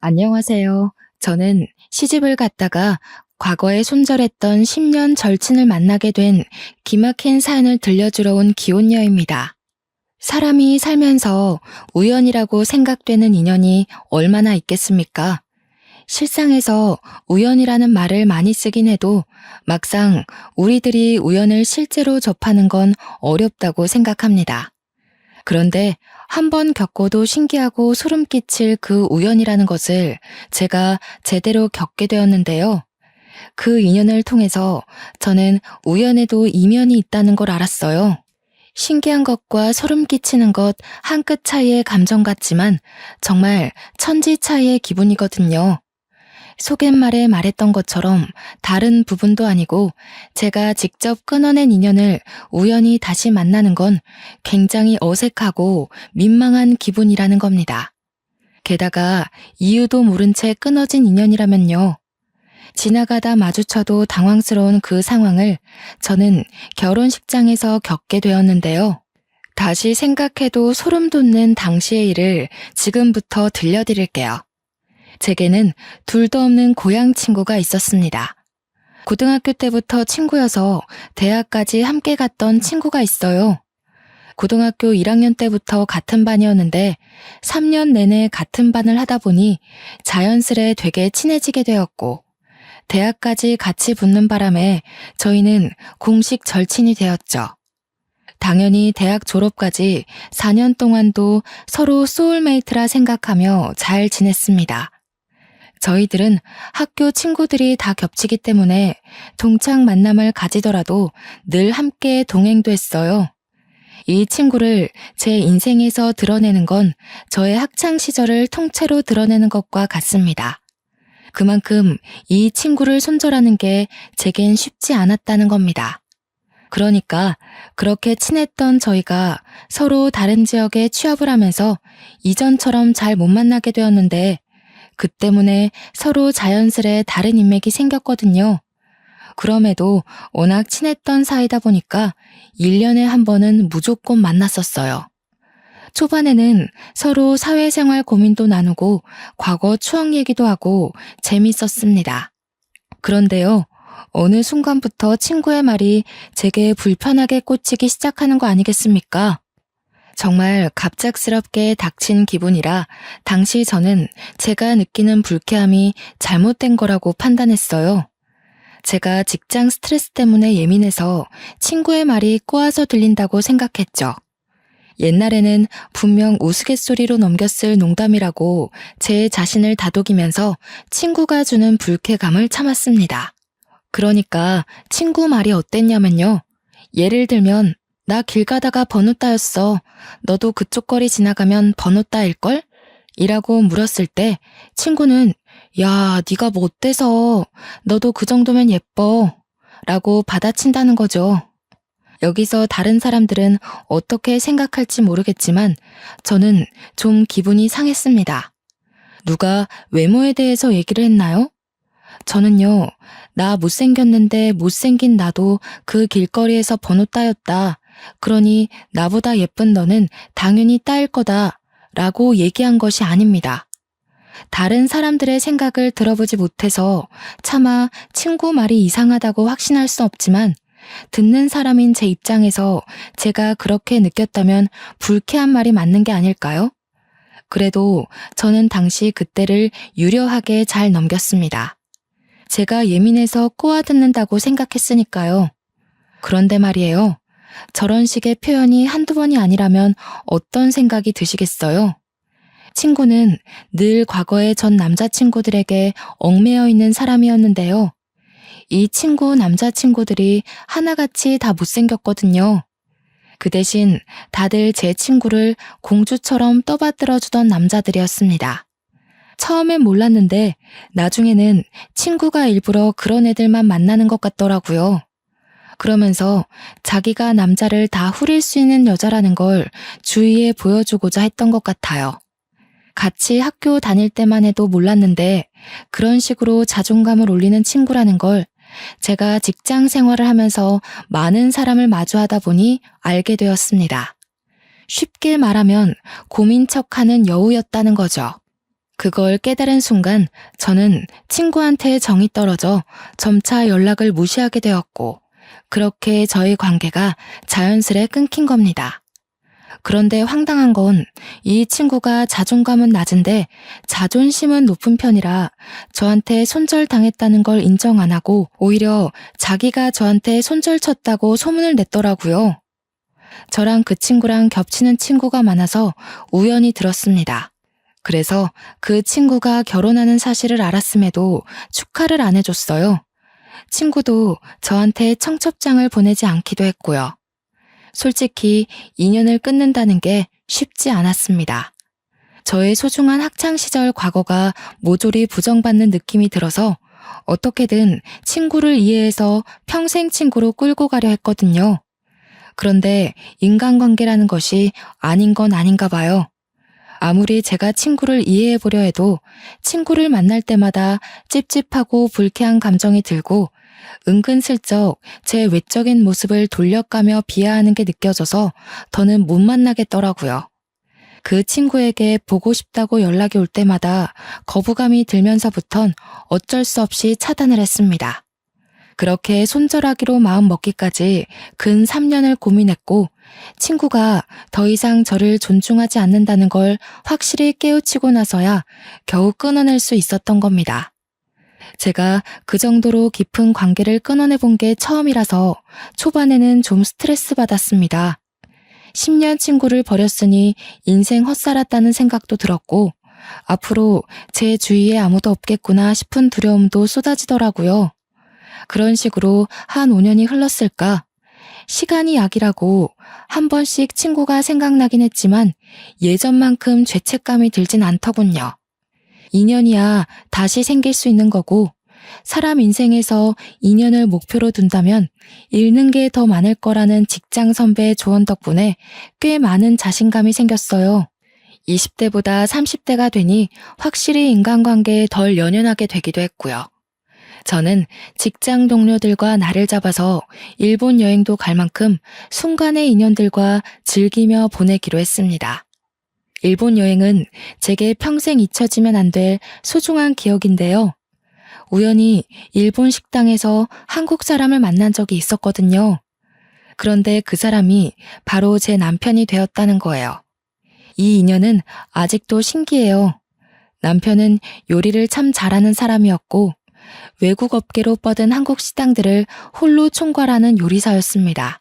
안녕하세요. 저는 시집을 갔다가 과거에 손절했던 10년 절친을 만나게 된 기막힌 사연을 들려주러 온 기혼녀입니다. 사람이 살면서 우연이라고 생각되는 인연이 얼마나 있겠습니까? 실상에서 우연이라는 말을 많이 쓰긴 해도 막상 우리들이 우연을 실제로 접하는 건 어렵다고 생각합니다. 그런데 한 번 겪어도 신기하고 소름 끼칠 그 우연이라는 것을 제가 제대로 겪게 되었는데요. 그 인연을 통해서 저는 우연에도 이면이 있다는 걸 알았어요. 신기한 것과 소름 끼치는 것 한 끗 차이의 감정 같지만 정말 천지 차이의 기분이거든요. 소갯말에 말했던 것처럼 다른 부분도 아니고 제가 직접 끊어낸 인연을 우연히 다시 만나는 건 굉장히 어색하고 민망한 기분이라는 겁니다. 게다가 이유도 모른 채 끊어진 인연이라면요. 지나가다 마주쳐도 당황스러운 그 상황을 저는 결혼식장에서 겪게 되었는데요. 다시 생각해도 소름 돋는 당시의 일을 지금부터 들려드릴게요. 제게는 둘도 없는 고향 친구가 있었습니다. 고등학교 때부터 친구여서 대학까지 함께 갔던 친구가 있어요. 고등학교 1학년 때부터 같은 반이었는데 3년 내내 같은 반을 하다 보니 자연스레 되게 친해지게 되었고 대학까지 같이 붙는 바람에 저희는 공식 절친이 되었죠. 당연히 대학 졸업까지 4년 동안도 서로 소울메이트라 생각하며 잘 지냈습니다. 저희들은 학교 친구들이 다 겹치기 때문에 동창 만남을 가지더라도 늘 함께 동행도 했어요. 이 친구를 제 인생에서 드러내는 건 저의 학창 시절을 통째로 드러내는 것과 같습니다. 그만큼 이 친구를 손절하는 게 제겐 쉽지 않았다는 겁니다. 그러니까 그렇게 친했던 저희가 서로 다른 지역에 취업을 하면서 이전처럼 잘 못 만나게 되었는데 그 때문에 서로 자연스레 다른 인맥이 생겼거든요. 그럼에도 워낙 친했던 사이다 보니까 1년에 한 번은 무조건 만났었어요. 초반에는 서로 사회생활 고민도 나누고 과거 추억 얘기도 하고 재밌었습니다. 그런데요, 어느 순간부터 친구의 말이 제게 불편하게 꽂히기 시작하는 거 아니겠습니까? 정말 갑작스럽게 닥친 기분이라 당시 저는 제가 느끼는 불쾌함이 잘못된 거라고 판단했어요. 제가 직장 스트레스 때문에 예민해서 친구의 말이 꼬아서 들린다고 생각했죠. 옛날에는 분명 우스갯소리로 넘겼을 농담이라고 제 자신을 다독이면서 친구가 주는 불쾌감을 참았습니다. 그러니까 친구 말이 어땠냐면요. 예를 들면 나 길 가다가 번호 따였어. 너도 그쪽 거리 지나가면 번호 따일걸? 이라고 물었을 때 친구는 야, 네가 뭐 어때서 너도 그 정도면 예뻐 라고 받아친다는 거죠. 여기서 다른 사람들은 어떻게 생각할지 모르겠지만 저는 좀 기분이 상했습니다. 누가 외모에 대해서 얘기를 했나요? 저는요, 나 못생겼는데 못생긴 나도 그 길거리에서 번호 따였다. 그러니 나보다 예쁜 너는 당연히 따일 거다. 라고 얘기한 것이 아닙니다. 다른 사람들의 생각을 들어보지 못해서 차마 친구 말이 이상하다고 확신할 수 없지만 듣는 사람인 제 입장에서 제가 그렇게 느꼈다면 불쾌한 말이 맞는 게 아닐까요? 그래도 저는 당시 그때를 유려하게 잘 넘겼습니다. 제가 예민해서 꼬아듣는다고 생각했으니까요. 그런데 말이에요. 저런 식의 표현이 한두 번이 아니라면 어떤 생각이 드시겠어요? 친구는 늘 과거의 전 남자친구들에게 얽매여 있는 사람이었는데요. 이 친구 남자친구들이 하나같이 다 못생겼거든요. 그 대신 다들 제 친구를 공주처럼 떠받들어주던 남자들이었습니다. 처음엔 몰랐는데 나중에는 친구가 일부러 그런 애들만 만나는 것 같더라고요. 그러면서 자기가 남자를 다 후릴 수 있는 여자라는 걸 주위에 보여주고자 했던 것 같아요. 같이 학교 다닐 때만 해도 몰랐는데 그런 식으로 자존감을 올리는 친구라는 걸 제가 직장 생활을 하면서 많은 사람을 마주하다 보니 알게 되었습니다. 쉽게 말하면 고민 척하는 여우였다는 거죠. 그걸 깨달은 순간 저는 친구한테 정이 떨어져 점차 연락을 무시하게 되었고, 그렇게 저희 관계가 자연스레 끊긴 겁니다. 그런데 황당한 건 이 친구가 자존감은 낮은데 자존심은 높은 편이라 저한테 손절당했다는 걸 인정 안 하고 오히려 자기가 저한테 손절쳤다고 소문을 냈더라고요. 저랑 그 친구랑 겹치는 친구가 많아서 우연히 들었습니다. 그래서 그 친구가 결혼하는 사실을 알았음에도 축하를 안 해줬어요. 친구도 저한테 청첩장을 보내지 않기도 했고요. 솔직히 인연을 끊는다는 게 쉽지 않았습니다. 저의 소중한 학창시절 과거가 모조리 부정받는 느낌이 들어서 어떻게든 친구를 이해해서 평생 친구로 끌고 가려 했거든요. 그런데 인간관계라는 것이 아닌 건 아닌가 봐요. 아무리 제가 친구를 이해해보려 해도 친구를 만날 때마다 찝찝하고 불쾌한 감정이 들고 은근슬쩍 제 외적인 모습을 돌려가며 비하하는 게 느껴져서 더는 못 만나겠더라고요. 그 친구에게 보고 싶다고 연락이 올 때마다 거부감이 들면서부턴 어쩔 수 없이 차단을 했습니다. 그렇게 손절하기로 마음 먹기까지 근 3년을 고민했고, 친구가 더 이상 저를 존중하지 않는다는 걸 확실히 깨우치고 나서야 겨우 끊어낼 수 있었던 겁니다. 제가 그 정도로 깊은 관계를 끊어내본 게 처음이라서 초반에는 좀 스트레스 받았습니다. 10년 친구를 버렸으니 인생 헛살았다는 생각도 들었고, 앞으로 제 주위에 아무도 없겠구나 싶은 두려움도 쏟아지더라고요. 그런 식으로 한 5년이 흘렀을까? 시간이 약이라고 한 번씩 친구가 생각나긴 했지만 예전만큼 죄책감이 들진 않더군요. 인연이야 다시 생길 수 있는 거고, 사람 인생에서 인연을 목표로 둔다면 잃는 게 더 많을 거라는 직장 선배의 조언 덕분에 꽤 많은 자신감이 생겼어요. 20대보다 30대가 되니 확실히 인간관계에 덜 연연하게 되기도 했고요. 저는 직장 동료들과 날을 잡아서 일본 여행도 갈 만큼 순간의 인연들과 즐기며 보내기로 했습니다. 일본 여행은 제게 평생 잊혀지면 안 될 소중한 기억인데요. 우연히 일본 식당에서 한국 사람을 만난 적이 있었거든요. 그런데 그 사람이 바로 제 남편이 되었다는 거예요. 이 인연은 아직도 신기해요. 남편은 요리를 참 잘하는 사람이었고, 외국 업계로 뻗은 한국 식당들을 홀로 총괄하는 요리사였습니다.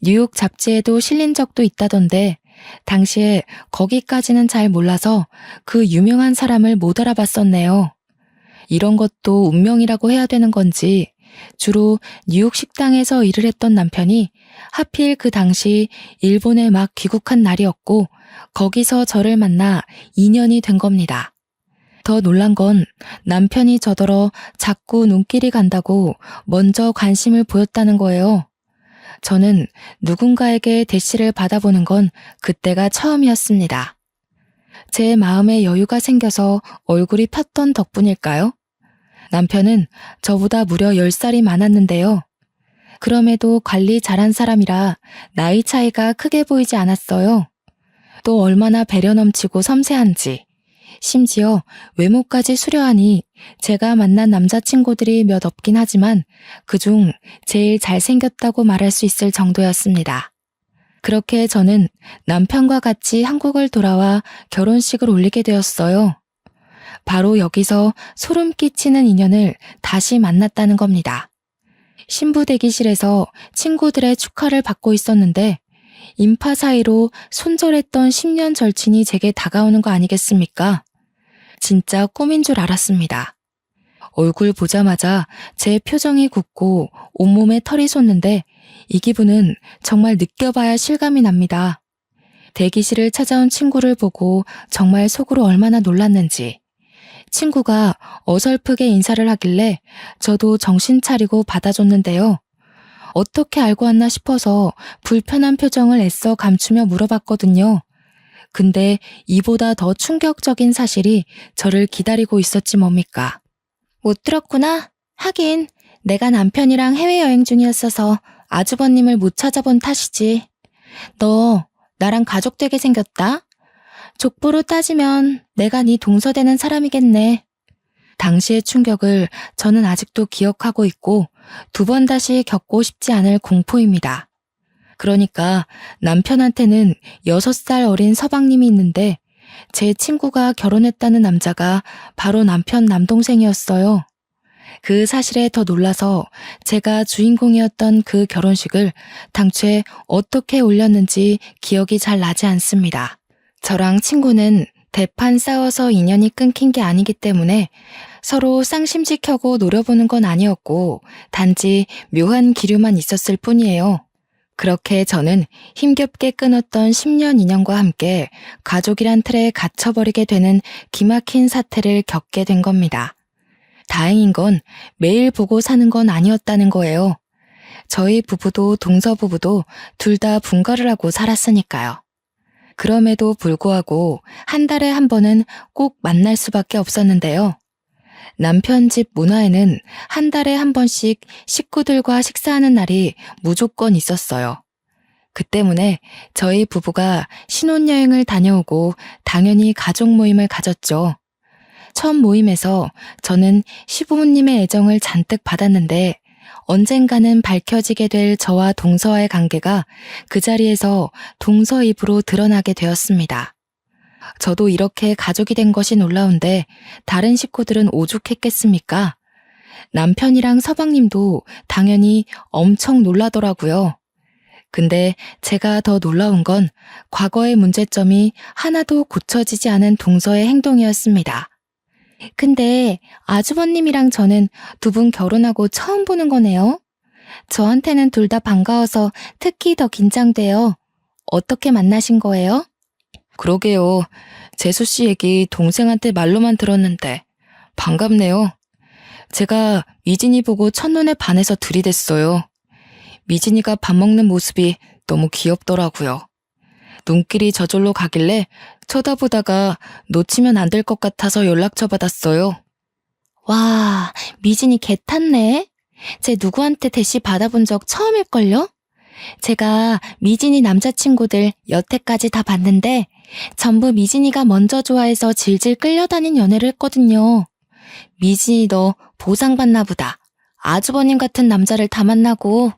뉴욕 잡지에도 실린 적도 있다던데, 당시에 거기까지는 잘 몰라서 그 유명한 사람을 못 알아봤었네요. 이런 것도 운명이라고 해야 되는 건지, 주로 뉴욕 식당에서 일을 했던 남편이 하필 그 당시 일본에 막 귀국한 날이었고, 거기서 저를 만나 인연이 된 겁니다. 더 놀란 건 남편이 저더러 자꾸 눈길이 간다고 먼저 관심을 보였다는 거예요. 저는 누군가에게 대시를 받아보는 건 그때가 처음이었습니다. 제 마음에 여유가 생겨서 얼굴이 폈던 덕분일까요? 남편은 저보다 무려 10살이 많았는데요. 그럼에도 관리 잘한 사람이라 나이 차이가 크게 보이지 않았어요. 또 얼마나 배려 넘치고 섬세한지, 심지어 외모까지 수려하니 제가 만난 남자친구들이 몇 없긴 하지만 그중 제일 잘생겼다고 말할 수 있을 정도였습니다. 그렇게 저는 남편과 같이 한국을 돌아와 결혼식을 올리게 되었어요. 바로 여기서 소름 끼치는 인연을 다시 만났다는 겁니다. 신부 대기실에서 친구들의 축하를 받고 있었는데 인파 사이로 손절했던 10년 절친이 제게 다가오는 거 아니겠습니까? 진짜 꿈인 줄 알았습니다. 얼굴 보자마자 제 표정이 굳고 온몸에 털이 솟는데 이 기분은 정말 느껴봐야 실감이 납니다. 대기실을 찾아온 친구를 보고 정말 속으로 얼마나 놀랐는지. 친구가 어설프게 인사를 하길래 저도 정신 차리고 받아줬는데요. 어떻게 알고 왔나 싶어서 불편한 표정을 애써 감추며 물어봤거든요. 근데 이보다 더 충격적인 사실이 저를 기다리고 있었지 뭡니까? 못 들었구나? 하긴 내가 남편이랑 해외여행 중이었어서 아주버님을 못 찾아본 탓이지. 너 나랑 가족 되게 생겼다? 족보로 따지면 내가 네 동서되는 사람이겠네. 당시의 충격을 저는 아직도 기억하고 있고 2번 다시 겪고 싶지 않을 공포입니다. 그러니까 남편한테는 6살 어린 서방님이 있는데 제 친구가 결혼했다는 남자가 바로 남편 남동생이었어요. 그 사실에 더 놀라서 제가 주인공이었던 그 결혼식을 당초에 어떻게 올렸는지 기억이 잘 나지 않습니다. 저랑 친구는 대판 싸워서 인연이 끊긴 게 아니기 때문에 서로 쌍심지켜고 노려보는 건 아니었고 단지 묘한 기류만 있었을 뿐이에요. 그렇게 저는 힘겹게 끊었던 10년 인연과 함께 가족이란 틀에 갇혀버리게 되는 기막힌 사태를 겪게 된 겁니다. 다행인 건 매일 보고 사는 건 아니었다는 거예요. 저희 부부도 동서 부부도 둘 다 분가를 하고 살았으니까요. 그럼에도 불구하고 한 달에 한 번은 꼭 만날 수밖에 없었는데요. 남편 집 문화에는 한 달에 한 번씩 식구들과 식사하는 날이 무조건 있었어요. 그 때문에 저희 부부가 신혼여행을 다녀오고 당연히 가족 모임을 가졌죠. 첫 모임에서 저는 시부모님의 애정을 잔뜩 받았는데 언젠가는 밝혀지게 될 저와 동서와의 관계가 그 자리에서 동서 입으로 드러나게 되었습니다. 저도 이렇게 가족이 된 것이 놀라운데 다른 식구들은 오죽했겠습니까? 남편이랑 서방님도 당연히 엄청 놀라더라고요. 근데 제가 더 놀라운 건 과거의 문제점이 하나도 고쳐지지 않은 동서의 행동이었습니다. 근데 아주버님이랑 저는 2분 결혼하고 처음 보는 거네요. 저한테는 둘 다 반가워서 특히 더 긴장돼요. 어떻게 만나신 거예요? 그러게요. 재수 씨 얘기 동생한테 말로만 들었는데 반갑네요. 제가 미진이 보고 첫눈에 반해서 들이댔어요. 미진이가 밥 먹는 모습이 너무 귀엽더라고요. 눈길이 저절로 가길래 쳐다보다가 놓치면 안 될 것 같아서 연락처 받았어요. 와, 미진이 개 탔네. 쟤 누구한테 대시 받아본 적 처음일걸요? 제가 미진이 남자친구들 여태까지 다 봤는데 전부 미진이가 먼저 좋아해서 질질 끌려다닌 연애를 했거든요. 미진이 너 보상받나 보다. 아주버님 같은 남자를 다 만나고.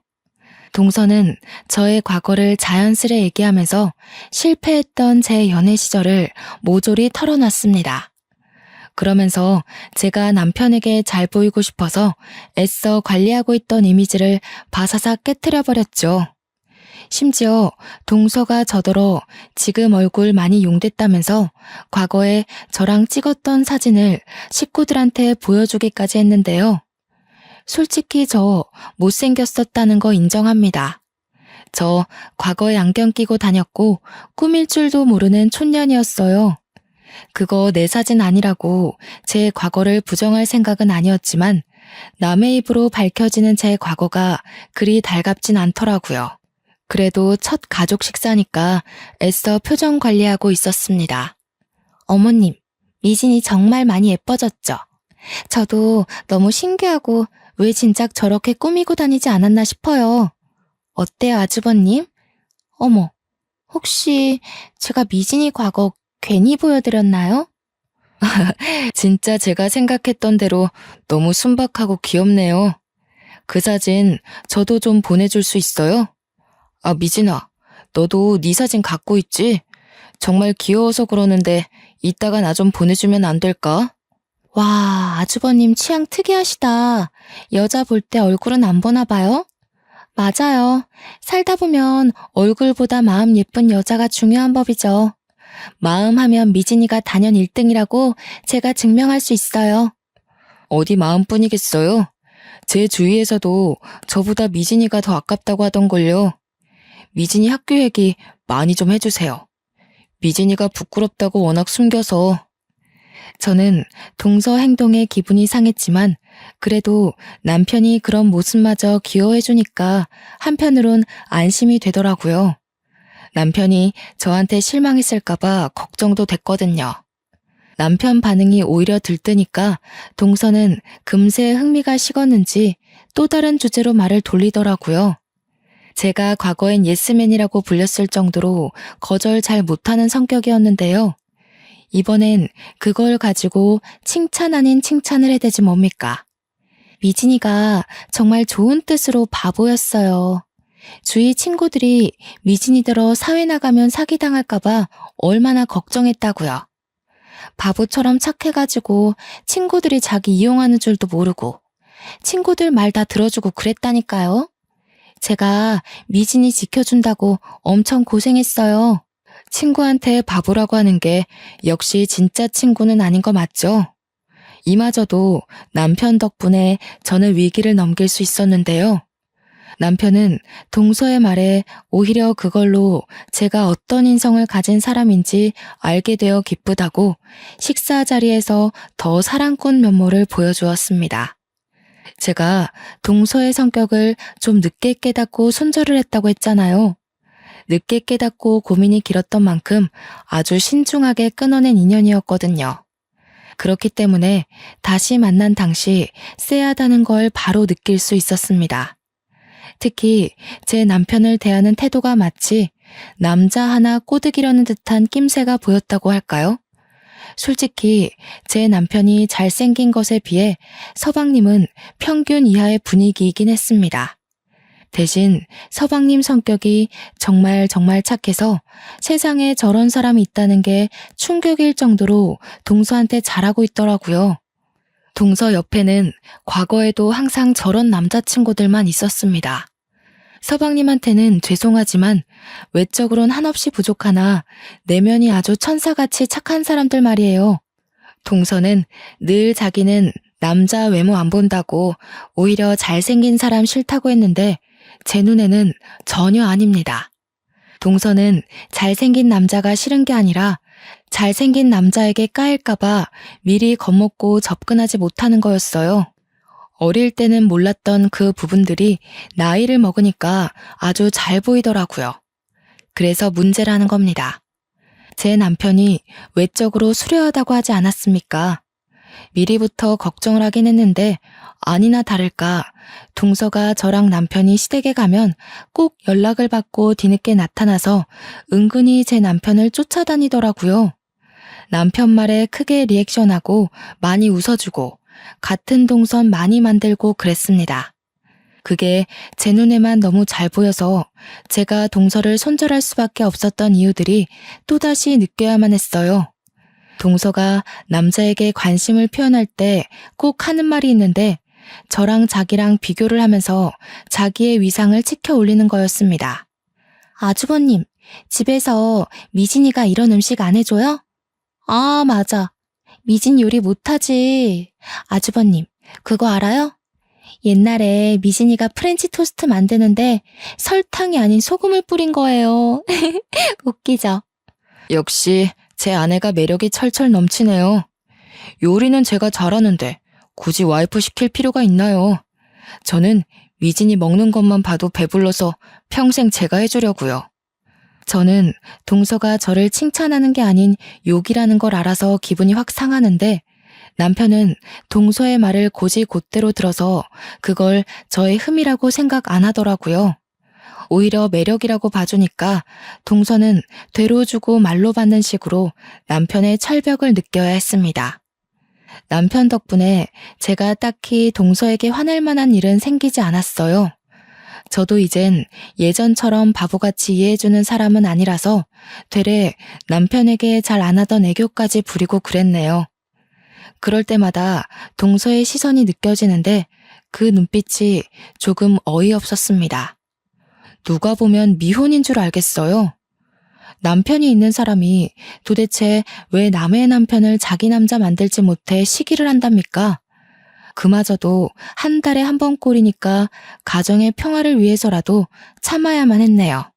동서는 저의 과거를 자연스레 얘기하면서 실패했던 제 연애 시절을 모조리 털어놨습니다. 그러면서 제가 남편에게 잘 보이고 싶어서 애써 관리하고 있던 이미지를 바사삭 깨트려버렸죠. 심지어 동서가 저더러 지금 얼굴 많이 용됐다면서 과거에 저랑 찍었던 사진을 식구들한테 보여주기까지 했는데요. 솔직히 저 못생겼었다는 거 인정합니다. 저 과거에 안경 끼고 다녔고 꾸밀 줄도 모르는 촌년이었어요. 그거 내 사진 아니라고 제 과거를 부정할 생각은 아니었지만 남의 입으로 밝혀지는 제 과거가 그리 달갑진 않더라고요. 그래도 첫 가족 식사니까 애써 표정 관리하고 있었습니다. 어머님, 미진이 정말 많이 예뻐졌죠? 저도 너무 신기하고 왜 진작 저렇게 꾸미고 다니지 않았나 싶어요. 어때요, 아주버님? 어머, 혹시 제가 미진이 과거 괜히 보여드렸나요? 진짜 제가 생각했던 대로 너무 순박하고 귀엽네요. 그 사진 저도 좀 보내줄 수 있어요? 아, 미진아, 너도 네 사진 갖고 있지? 정말 귀여워서 그러는데 이따가 나 좀 보내주면 안 될까? 와, 아주버님 취향 특이하시다. 여자 볼 때 얼굴은 안 보나 봐요? 맞아요. 살다 보면 얼굴보다 마음 예쁜 여자가 중요한 법이죠. 마음 하면 미진이가 단연 1등이라고 제가 증명할 수 있어요. 어디 마음뿐이겠어요? 제 주위에서도 저보다 미진이가 더 아깝다고 하던걸요. 미진이 학교 얘기 많이 좀 해주세요. 미진이가 부끄럽다고 워낙 숨겨서. 저는 동서 행동에 기분이 상했지만 그래도 남편이 그런 모습마저 귀여워해주니까 한편으론 안심이 되더라고요. 남편이 저한테 실망했을까봐 걱정도 됐거든요. 남편 반응이 오히려 들뜨니까 동서는 금세 흥미가 식었는지 또 다른 주제로 말을 돌리더라고요. 제가 과거엔 예스맨이라고 불렸을 정도로 거절 잘 못하는 성격이었는데요. 이번엔 그걸 가지고 칭찬 아닌 칭찬을 해대지 뭡니까? 미진이가 정말 좋은 뜻으로 바보였어요. 주위 친구들이 미진이더러 사회 나가면 사기당할까봐 얼마나 걱정했다고요. 바보처럼 착해가지고 친구들이 자기 이용하는 줄도 모르고 친구들 말 다 들어주고 그랬다니까요. 제가 미진이 지켜준다고 엄청 고생했어요. 친구한테 바보라고 하는 게 역시 진짜 친구는 아닌 거 맞죠? 이마저도 남편 덕분에 저는 위기를 넘길 수 있었는데요. 남편은 동서의 말에 오히려 그걸로 제가 어떤 인성을 가진 사람인지 알게 되어 기쁘다고 식사 자리에서 더 사랑꾼 면모를 보여주었습니다. 제가 동서의 성격을 좀 늦게 깨닫고 손절을 했다고 했잖아요. 늦게 깨닫고 고민이 길었던 만큼 아주 신중하게 끊어낸 인연이었거든요. 그렇기 때문에 다시 만난 당시 쎄하다는 걸 바로 느낄 수 있었습니다. 특히 제 남편을 대하는 태도가 마치 남자 하나 꼬드기려는 듯한 낌새가 보였다고 할까요? 솔직히 제 남편이 잘생긴 것에 비해 서방님은 평균 이하의 분위기이긴 했습니다. 대신 서방님 성격이 정말 착해서 세상에 저런 사람이 있다는 게 충격일 정도로 동서한테 잘하고 있더라고요. 동서 옆에는 과거에도 항상 저런 남자친구들만 있었습니다. 서방님한테는 죄송하지만 외적으론 한없이 부족하나 내면이 아주 천사같이 착한 사람들 말이에요. 동서는 늘 자기는 남자 외모 안 본다고 오히려 잘생긴 사람 싫다고 했는데 제 눈에는 전혀 아닙니다. 동서는 잘생긴 남자가 싫은 게 아니라 잘생긴 남자에게 까일까봐 미리 겁먹고 접근하지 못하는 거였어요. 어릴 때는 몰랐던 그 부분들이 나이를 먹으니까 아주 잘 보이더라고요. 그래서 문제라는 겁니다. 제 남편이 외적으로 수려하다고 하지 않았습니까? 미리부터 걱정을 하긴 했는데 아니나 다를까 동서가 저랑 남편이 시댁에 가면 꼭 연락을 받고 뒤늦게 나타나서 은근히 제 남편을 쫓아다니더라고요. 남편 말에 크게 리액션하고 많이 웃어주고 같은 동선 많이 만들고 그랬습니다. 그게 제 눈에만 너무 잘 보여서 제가 동서를 손절할 수밖에 없었던 이유들이 또다시 느껴야만 했어요. 동서가 남자에게 관심을 표현할 때 꼭 하는 말이 있는데 저랑 자기랑 비교를 하면서 자기의 위상을 치켜 올리는 거였습니다. 아주버님, 집에서 미진이가 이런 음식 안 해줘요? 아, 맞아. 미진 요리 못하지. 아주버님, 그거 알아요? 옛날에 미진이가 프렌치 토스트 만드는데 설탕이 아닌 소금을 뿌린 거예요. 웃기죠? 역시 제 아내가 매력이 철철 넘치네요. 요리는 제가 잘하는데 굳이 와이프 시킬 필요가 있나요? 저는 미진이 먹는 것만 봐도 배불러서 평생 제가 해주려고요. 저는 동서가 저를 칭찬하는 게 아닌 욕이라는 걸 알아서 기분이 확 상하는데 남편은 동서의 말을 곧이곧대로 들어서 그걸 저의 흠이라고 생각 안 하더라고요. 오히려 매력이라고 봐주니까 동서는 되로 주고 말로 받는 식으로 남편의 철벽을 느껴야 했습니다. 남편 덕분에 제가 딱히 동서에게 화낼 만한 일은 생기지 않았어요. 저도 이젠 예전처럼 바보같이 이해해주는 사람은 아니라서 되레 남편에게 잘 안 하던 애교까지 부리고 그랬네요. 그럴 때마다 동서의 시선이 느껴지는데 그 눈빛이 조금 어이없었습니다. 누가 보면 미혼인 줄 알겠어요. 남편이 있는 사람이 도대체 왜 남의 남편을 자기 남자 만들지 못해 시기를 한답니까? 그마저도 한 달에 한 번 꼴이니까 가정의 평화를 위해서라도 참아야만 했네요.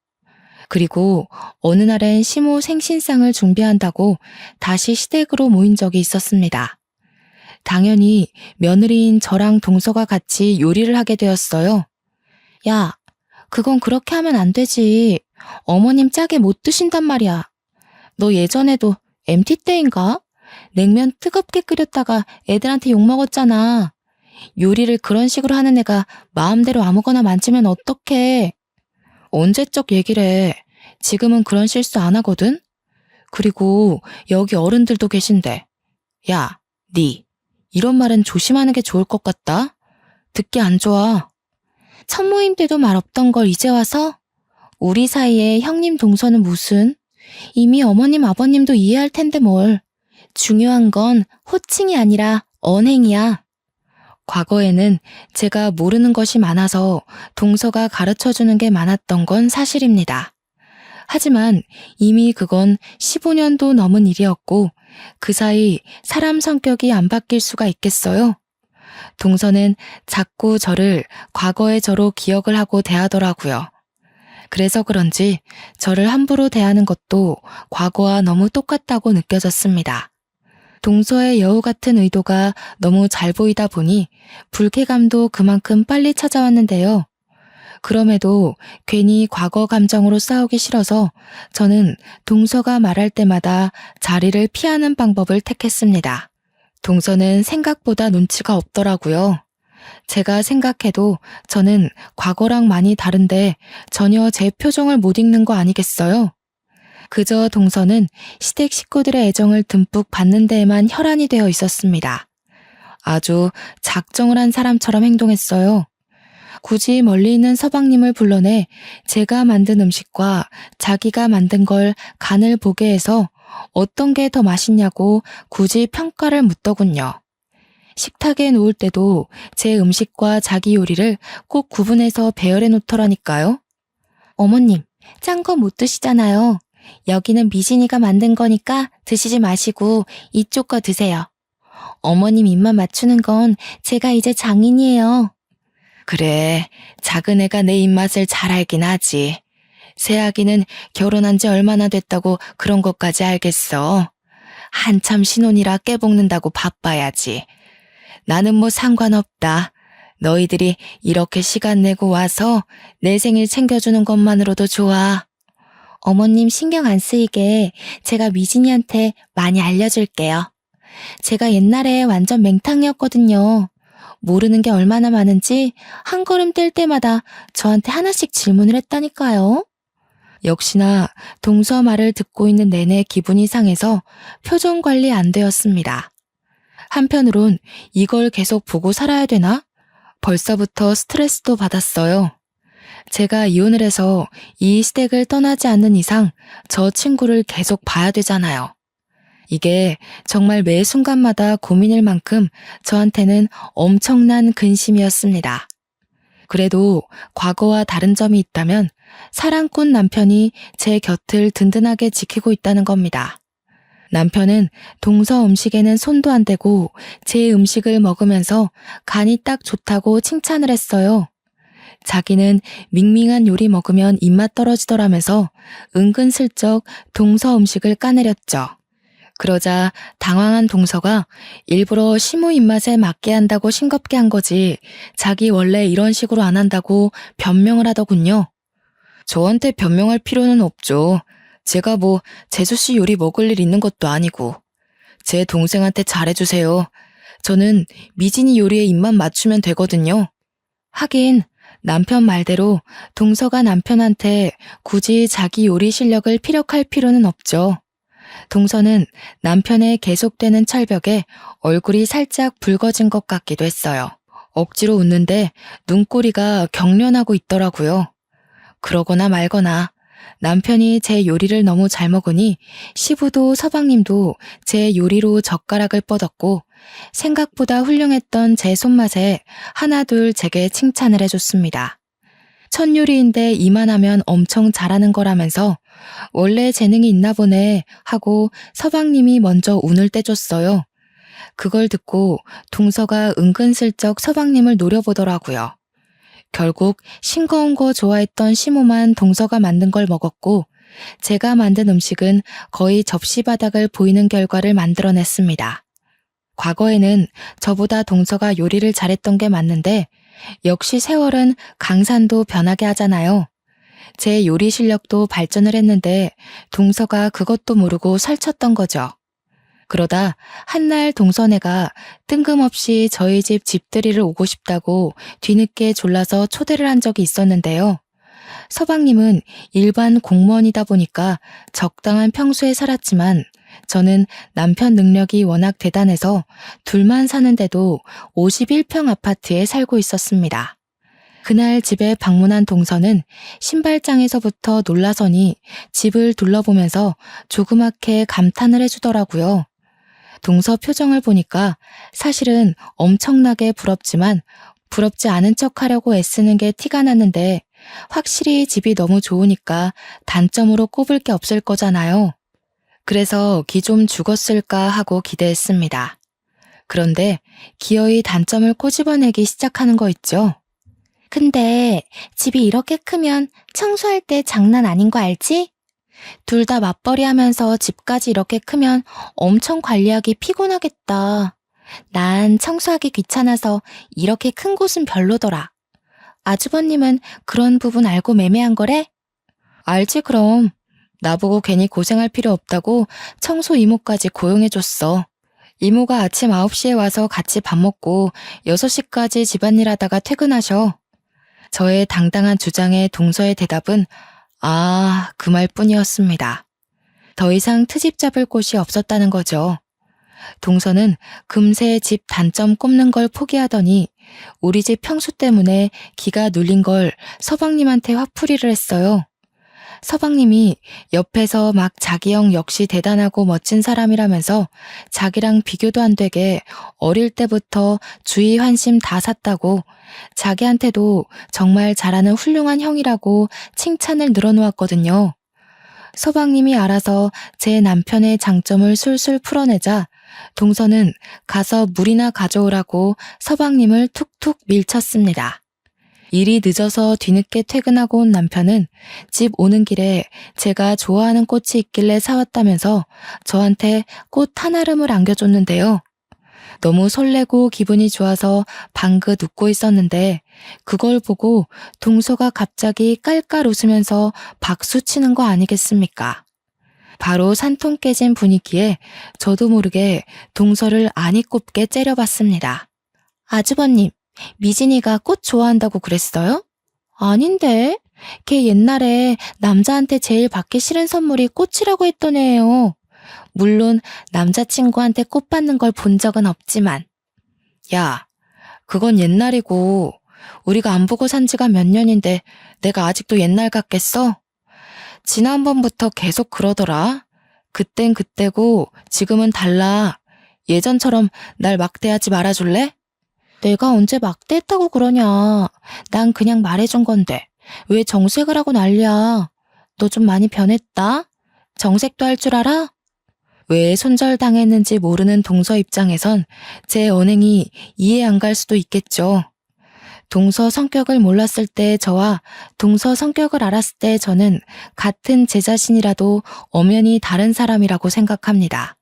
그리고 어느 날엔 시모 생신상을 준비한다고 다시 시댁으로 모인 적이 있었습니다. 당연히 며느리인 저랑 동서가 같이 요리를 하게 되었어요. 야, 그건 그렇게 하면 안 되지. 어머님 짜게 못 드신단 말이야. 너 예전에도 MT 때인가? 냉면 뜨겁게 끓였다가 애들한테 욕먹었잖아. 요리를 그런 식으로 하는 애가 마음대로 아무거나 만지면 어떡해. 언제적 얘기래. 지금은 그런 실수 안 하거든? 그리고 여기 어른들도 계신데. 야, 니. 이런 말은 조심하는 게 좋을 것 같다. 듣기 안 좋아. 첫 모임 때도 말 없던 걸 이제 와서? 우리 사이에 형님 동서는 무슨? 이미 어머님 아버님도 이해할 텐데 뭘. 중요한 건 호칭이 아니라 언행이야. 과거에는 제가 모르는 것이 많아서 동서가 가르쳐주는 게 많았던 건 사실입니다. 하지만 이미 그건 15년도 넘은 일이었고 그 사이 사람 성격이 안 바뀔 수가 있겠어요? 동서는 자꾸 저를 과거의 저로 기억을 하고 대하더라고요. 그래서 그런지 저를 함부로 대하는 것도 과거와 너무 똑같다고 느껴졌습니다. 동서의 여우 같은 의도가 너무 잘 보이다 보니 불쾌감도 그만큼 빨리 찾아왔는데요. 그럼에도 괜히 과거 감정으로 싸우기 싫어서 저는 동서가 말할 때마다 자리를 피하는 방법을 택했습니다. 동서는 생각보다 눈치가 없더라고요. 제가 생각해도 저는 과거랑 많이 다른데 전혀 제 표정을 못 읽는 거 아니겠어요? 그저 동서는 시댁 식구들의 애정을 듬뿍 받는 데에만 혈안이 되어 있었습니다. 아주 작정을 한 사람처럼 행동했어요. 굳이 멀리 있는 서방님을 불러내 제가 만든 음식과 자기가 만든 걸 간을 보게 해서 어떤 게 더 맛있냐고 굳이 평가를 묻더군요. 식탁에 놓을 때도 제 음식과 자기 요리를 꼭 구분해서 배열해 놓더라니까요. 어머님, 짠 거 못 드시잖아요. 여기는 미진이가 만든 거니까 드시지 마시고 이쪽 거 드세요. 어머님 입맛 맞추는 건 제가 이제 장인이에요. 그래, 작은 애가 내 입맛을 잘 알긴 하지. 새아기는 결혼한 지 얼마나 됐다고 그런 것까지 알겠어. 한참 신혼이라 깨볶는다고 바빠야지. 나는 뭐 상관없다. 너희들이 이렇게 시간 내고 와서 내 생일 챙겨주는 것만으로도 좋아. 어머님 신경 안 쓰이게 제가 미진이한테 많이 알려줄게요. 제가 옛날에 완전 맹탕이었거든요. 모르는 게 얼마나 많은지 한 걸음 뗄 때마다 저한테 하나씩 질문을 했다니까요. 역시나 동서 말을 듣고 있는 내내 기분이 상해서 표정 관리 안 되었습니다. 한편으론 이걸 계속 보고 살아야 되나? 벌써부터 스트레스도 받았어요. 제가 이혼을 해서 이 시댁을 떠나지 않는 이상 저 친구를 계속 봐야 되잖아요. 이게 정말 매 순간마다 고민일 만큼 저한테는 엄청난 근심이었습니다. 그래도 과거와 다른 점이 있다면 사랑꾼 남편이 제 곁을 든든하게 지키고 있다는 겁니다. 남편은 동서 음식에는 손도 안 대고 제 음식을 먹으면서 간이 딱 좋다고 칭찬을 했어요. 자기는 밍밍한 요리 먹으면 입맛 떨어지더라면서 은근슬쩍 동서 음식을 까내렸죠. 그러자 당황한 동서가 일부러 시모 입맛에 맞게 한다고 싱겁게 한 거지 자기 원래 이런 식으로 안 한다고 변명을 하더군요. 저한테 변명할 필요는 없죠. 제가 뭐 재수씨 요리 먹을 일 있는 것도 아니고. 제 동생한테 잘해주세요. 저는 미진이 요리에 입만 맞추면 되거든요. 하긴 남편 말대로 동서가 남편한테 굳이 자기 요리 실력을 피력할 필요는 없죠. 동서는 남편의 계속되는 철벽에 얼굴이 살짝 붉어진 것 같기도 했어요. 억지로 웃는데 눈꼬리가 경련하고 있더라고요. 그러거나 말거나 남편이 제 요리를 너무 잘 먹으니 시부도 서방님도 제 요리로 젓가락을 뻗었고 생각보다 훌륭했던 제 손맛에 하나둘 제게 칭찬을 해줬습니다. 첫 요리인데 이만하면 엄청 잘하는 거라면서 원래 재능이 있나 보네 하고 서방님이 먼저 운을 떼줬어요. 그걸 듣고 동서가 은근슬쩍 서방님을 노려보더라고요. 결국 싱거운 거 좋아했던 시모만 동서가 만든 걸 먹었고 제가 만든 음식은 거의 접시 바닥을 보이는 결과를 만들어냈습니다. 과거에는 저보다 동서가 요리를 잘했던 게 맞는데 역시 세월은 강산도 변하게 하잖아요. 제 요리 실력도 발전을 했는데 동서가 그것도 모르고 설쳤던 거죠. 그러다 한날 동서네가 뜬금없이 저희 집 집들이를 오고 싶다고 뒤늦게 졸라서 초대를 한 적이 있었는데요. 서방님은 일반 공무원이다 보니까 적당한 평수에 살았지만 저는 남편 능력이 워낙 대단해서 둘만 사는데도 51평 아파트에 살고 있었습니다. 그날 집에 방문한 동서는 신발장에서부터 놀라서니 집을 둘러보면서 조그맣게 감탄을 해주더라고요. 동서 표정을 보니까 사실은 엄청나게 부럽지만 부럽지 않은 척 하려고 애쓰는 게 티가 났는데 확실히 집이 너무 좋으니까 단점으로 꼽을 게 없을 거잖아요. 그래서 기 좀 죽었을까 하고 기대했습니다. 그런데 기어이 단점을 꼬집어내기 시작하는 거 있죠. 근데 집이 이렇게 크면 청소할 때 장난 아닌 거 알지? 둘 다 맞벌이 하면서 집까지 이렇게 크면 엄청 관리하기 피곤하겠다. 난 청소하기 귀찮아서 이렇게 큰 곳은 별로더라. 아주버님은 그런 부분 알고 매매한 거래? 알지 그럼. 나보고 괜히 고생할 필요 없다고 청소 이모까지 고용해줬어. 이모가 아침 9시에 와서 같이 밥 먹고 6시까지 집안일 하다가 퇴근하셔. 저의 당당한 주장에 동서의 대답은 그 말뿐이었습니다. 더 이상 트집 잡을 곳이 없었다는 거죠. 동서는 금세 집 단점 꼽는 걸 포기하더니 우리 집 평수 때문에 기가 눌린 걸 서방님한테 화풀이를 했어요. 서방님이 옆에서 막 자기 형 역시 대단하고 멋진 사람이라면서 자기랑 비교도 안 되게 어릴 때부터 주의 환심 다 샀다고 자기한테도 정말 잘하는 훌륭한 형이라고 칭찬을 늘어놓았거든요. 서방님이 알아서 제 남편의 장점을 술술 풀어내자 동서는 가서 물이나 가져오라고 서방님을 툭툭 밀쳤습니다. 일이 늦어서 뒤늦게 퇴근하고 온 남편은 집 오는 길에 제가 좋아하는 꽃이 있길래 사왔다면서 저한테 꽃 한 알음을 안겨줬는데요. 너무 설레고 기분이 좋아서 방긋 웃고 있었는데 그걸 보고 동서가 갑자기 깔깔 웃으면서 박수 치는 거 아니겠습니까? 바로 산통 깨진 분위기에 저도 모르게 동서를 아니 꼽게 째려봤습니다. 아주버님, 미진이가 꽃 좋아한다고 그랬어요? 아닌데. 걔 옛날에 남자한테 제일 받기 싫은 선물이 꽃이라고 했던 애예요. 물론 남자친구한테 꽃 받는 걸 본 적은 없지만. 야, 그건 옛날이고 우리가 안 보고 산 지가 몇 년인데 내가 아직도 옛날 같겠어? 지난번부터 계속 그러더라. 그땐 그때고 지금은 달라. 예전처럼 날 막대하지 말아줄래? 내가 언제 막대했다고 그러냐. 난 그냥 말해준 건데 왜 정색을 하고 난리야. 너 좀 많이 변했다. 정색도 할 줄 알아? 왜 손절당했는지 모르는 동서 입장에선 제 언행이 이해 안 갈 수도 있겠죠. 동서 성격을 몰랐을 때 저와 동서 성격을 알았을 때 저는 같은 제 자신이라도 엄연히 다른 사람이라고 생각합니다.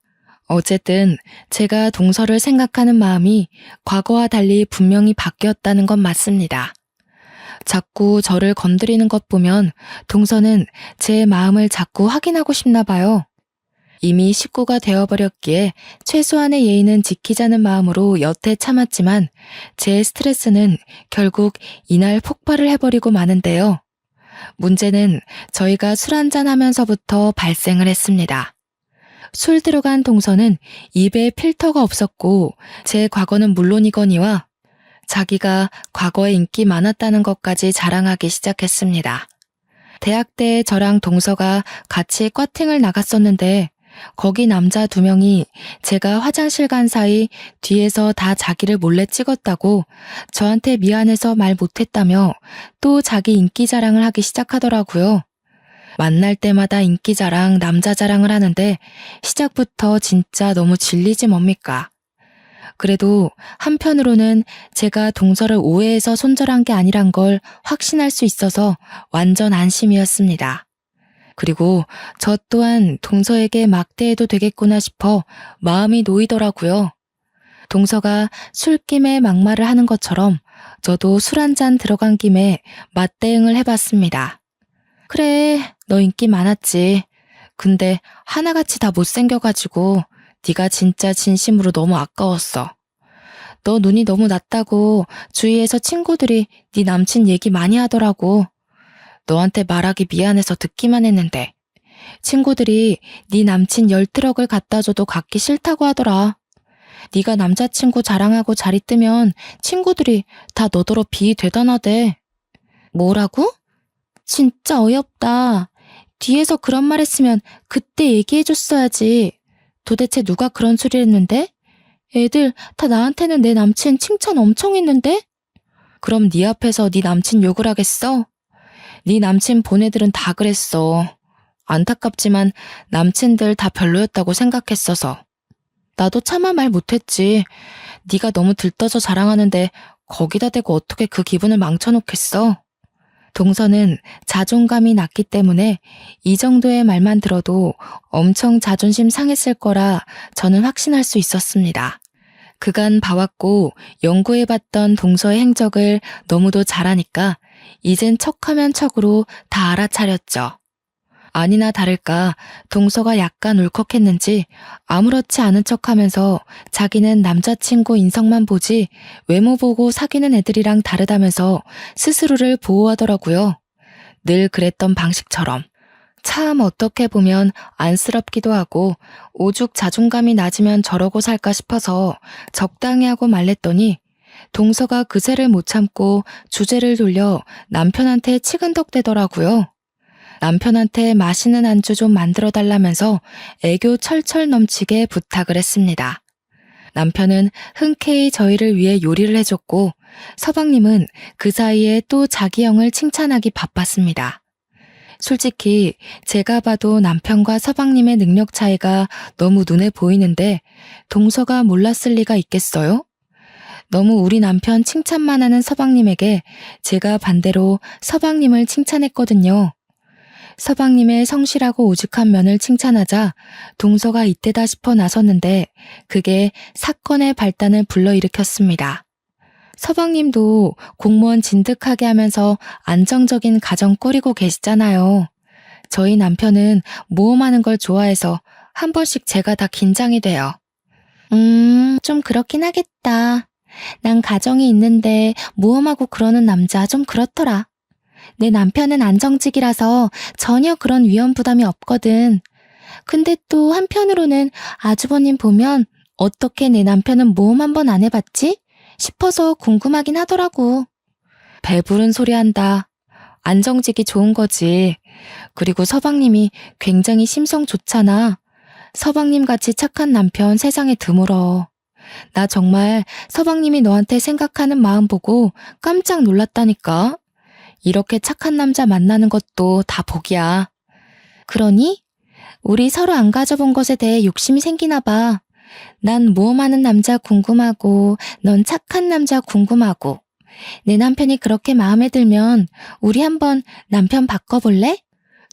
어쨌든 제가 동서를 생각하는 마음이 과거와 달리 분명히 바뀌었다는 건 맞습니다. 자꾸 저를 건드리는 것 보면 동서는 제 마음을 자꾸 확인하고 싶나 봐요. 이미 식구가 되어버렸기에 최소한의 예의는 지키자는 마음으로 여태 참았지만 제 스트레스는 결국 이날 폭발을 해버리고 마는데요. 문제는 저희가 술 한잔 하면서부터 발생을 했습니다. 술 들어간 동서는 입에 필터가 없었고 제 과거는 물론이거니와 자기가 과거에 인기 많았다는 것까지 자랑하기 시작했습니다. 대학 때 저랑 동서가 같이 꽈팅을 나갔었는데 거기 남자 2명이 제가 화장실 간 사이 뒤에서 다 자기를 몰래 찍었다고 저한테 미안해서 말 못했다며 또 자기 인기 자랑을 하기 시작하더라고요. 만날 때마다 인기 자랑, 남자 자랑을 하는데 시작부터 진짜 너무 질리지 뭡니까? 그래도 한편으로는 제가 동서를 오해해서 손절한 게 아니란 걸 확신할 수 있어서 완전 안심이었습니다. 그리고 저 또한 동서에게 막대해도 되겠구나 싶어 마음이 놓이더라고요. 동서가 술김에 막말을 하는 것처럼 저도 술 한잔 들어간 김에 맞대응을 해봤습니다. 그래, 너 인기 많았지. 근데 하나같이 다 못생겨가지고 네가 진짜 진심으로 너무 아까웠어. 너 눈이 너무 낮다고 주위에서 친구들이 네 남친 얘기 많이 하더라고. 너한테 말하기 미안해서 듣기만 했는데. 친구들이 네 남친 10트럭을 갖다 줘도 갖기 싫다고 하더라. 네가 남자친구 자랑하고 자리 뜨면 친구들이 다 너더러 비대단하대. 뭐라고? 진짜 어이없다. 뒤에서 그런 말 했으면 그때 얘기해줬어야지. 도대체 누가 그런 소리를 했는데? 애들 다 나한테는 내 남친 칭찬 엄청 했는데? 그럼 네 앞에서 네 남친 욕을 하겠어? 네 남친 본 애들은 다 그랬어. 안타깝지만 남친들 다 별로였다고 생각했어서. 나도 차마 말 못했지. 네가 너무 들떠서 자랑하는데 거기다 대고 어떻게 그 기분을 망쳐놓겠어? 동서는 자존감이 낮기 때문에 이 정도의 말만 들어도 엄청 자존심 상했을 거라 저는 확신할 수 있었습니다. 그간 봐왔고 연구해봤던 동서의 행적을 너무도 잘하니까 이젠 척하면 척으로 다 알아차렸죠. 아니나 다를까 동서가 약간 울컥했는지 아무렇지 않은 척하면서 자기는 남자친구 인성만 보지 외모 보고 사귀는 애들이랑 다르다면서 스스로를 보호하더라고요. 늘 그랬던 방식처럼. 참 어떻게 보면 안쓰럽기도 하고 오죽 자존감이 낮으면 저러고 살까 싶어서 적당히 하고 말랬더니 동서가 그새를 못 참고 주제를 돌려 남편한테 치근덕대더라고요. 남편한테 맛있는 안주 좀 만들어 달라면서 애교 철철 넘치게 부탁을 했습니다. 남편은 흔쾌히 저희를 위해 요리를 해줬고 서방님은 그 사이에 또 자기 형을 칭찬하기 바빴습니다. 솔직히 제가 봐도 남편과 서방님의 능력 차이가 너무 눈에 보이는데 동서가 몰랐을 리가 있겠어요? 너무 우리 남편 칭찬만 하는 서방님에게 제가 반대로 서방님을 칭찬했거든요. 서방님의 성실하고 오죽한 면을 칭찬하자 동서가 이때다 싶어 나섰는데 그게 사건의 발단을 불러일으켰습니다. 서방님도 공무원 진득하게 하면서 안정적인 가정 꾸리고 계시잖아요. 저희 남편은 모험하는 걸 좋아해서 한 번씩 제가 다 긴장이 돼요. 좀 그렇긴 하겠다. 난 가정이 있는데 모험하고 그러는 남자 좀 그렇더라. 내 남편은 안정직이라서 전혀 그런 위험 부담이 없거든. 근데 또 한편으로는 아주버님 보면 어떻게 내 남편은 모험 한번 안 해봤지? 싶어서 궁금하긴 하더라고. 배부른 소리 한다. 안정직이 좋은 거지. 그리고 서방님이 굉장히 심성 좋잖아. 서방님같이 착한 남편 세상에 드물어. 나 정말 서방님이 너한테 생각하는 마음 보고 깜짝 놀랐다니까. 이렇게 착한 남자 만나는 것도 다 복이야. 그러니? 우리 서로 안 가져본 것에 대해 욕심이 생기나 봐. 난 모험하는 남자 궁금하고 넌 착한 남자 궁금하고. 내 남편이 그렇게 마음에 들면 우리 한번 남편 바꿔볼래?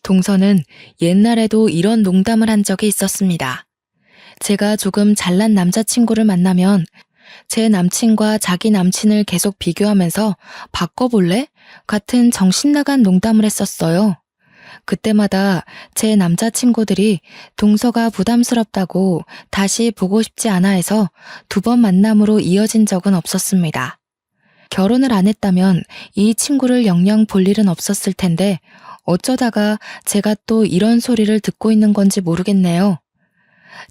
동서는 옛날에도 이런 농담을 한 적이 있었습니다. 제가 조금 잘난 남자친구를 만나면 제 남친과 자기 남친을 계속 비교하면서 바꿔볼래? 같은 정신나간 농담을 했었어요. 그때마다 제 남자친구들이 동서가 부담스럽다고 다시 보고 싶지 않아 해서 2번 만남으로 이어진 적은 없었습니다. 결혼을 안 했다면 이 친구를 영영 볼 일은 없었을 텐데 어쩌다가 제가 또 이런 소리를 듣고 있는 건지 모르겠네요.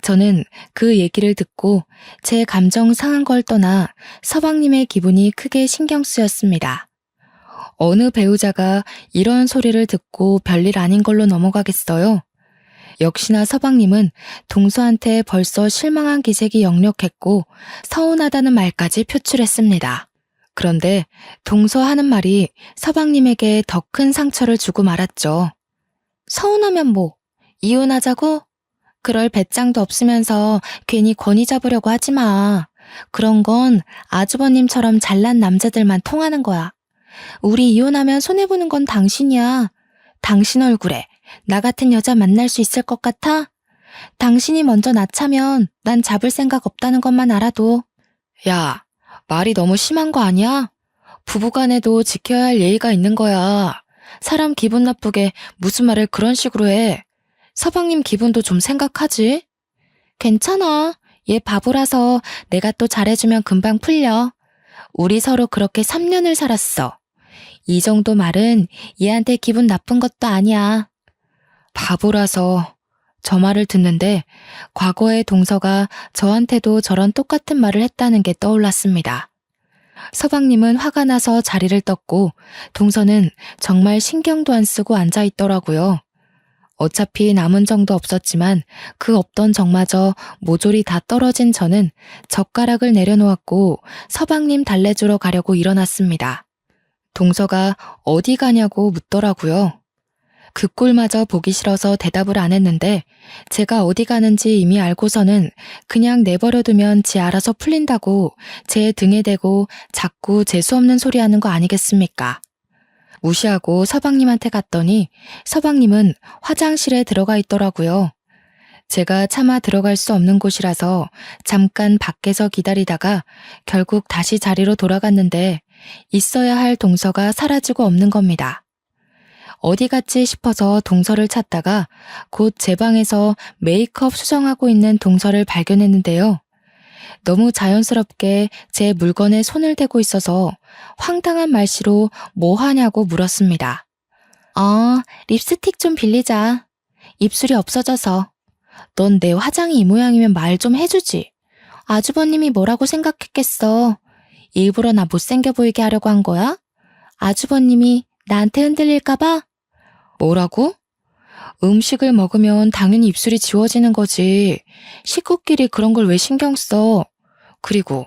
저는 그 얘기를 듣고 제 감정 상한 걸 떠나 서방님의 기분이 크게 신경 쓰였습니다. 어느 배우자가 이런 소리를 듣고 별일 아닌 걸로 넘어가겠어요? 역시나 서방님은 동서한테 벌써 실망한 기색이 역력했고 서운하다는 말까지 표출했습니다. 그런데 동서 하는 말이 서방님에게 더 큰 상처를 주고 말았죠. 서운하면 뭐? 이혼하자고? 그럴 배짱도 없으면서 괜히 권위 잡으려고 하지 마. 그런 건 아주버님처럼 잘난 남자들만 통하는 거야. 우리 이혼하면 손해보는 건 당신이야. 당신 얼굴에 나 같은 여자 만날 수 있을 것 같아? 당신이 먼저 낳자면 난 잡을 생각 없다는 것만 알아도. 야, 말이 너무 심한 거 아니야? 부부간에도 지켜야 할 예의가 있는 거야. 사람 기분 나쁘게 무슨 말을 그런 식으로 해. 서방님 기분도 좀 생각하지? 괜찮아. 얘 바보라서 내가 또 잘해주면 금방 풀려. 우리 서로 그렇게 3년을 살았어. 이 정도 말은 얘한테 기분 나쁜 것도 아니야. 바보라서. 저 말을 듣는데 과거의 동서가 저한테도 저런 똑같은 말을 했다는 게 떠올랐습니다. 서방님은 화가 나서 자리를 떴고 동서는 정말 신경도 안 쓰고 앉아 있더라고요. 어차피 남은 정도 없었지만 그 없던 정마저 모조리 다 떨어진 저는 젓가락을 내려놓았고 서방님 달래주러 가려고 일어났습니다. 동서가 어디 가냐고 묻더라고요. 그 꼴마저 보기 싫어서 대답을 안 했는데 제가 어디 가는지 이미 알고서는 그냥 내버려두면 지 알아서 풀린다고 제 등에 대고 자꾸 재수없는 소리 하는 거 아니겠습니까? 무시하고 서방님한테 갔더니 서방님은 화장실에 들어가 있더라고요. 제가 차마 들어갈 수 없는 곳이라서 잠깐 밖에서 기다리다가 결국 다시 자리로 돌아갔는데 있어야 할 동서가 사라지고 없는 겁니다. 어디 갔지 싶어서 동서를 찾다가 곧 제 방에서 메이크업 수정하고 있는 동서를 발견했는데요. 너무 자연스럽게 제 물건에 손을 대고 있어서 황당한 말씨로 뭐 하냐고 물었습니다. 립스틱 좀 빌리자. 입술이 없어져서. 넌 내 화장이 이 모양이면 말 좀 해주지. 아주버님이 뭐라고 생각했겠어. 일부러 나 못생겨 보이게 하려고 한 거야? 아주버님이 나한테 흔들릴까봐? 뭐라고? 음식을 먹으면 당연히 입술이 지워지는 거지. 식구끼리 그런 걸 왜 신경 써? 그리고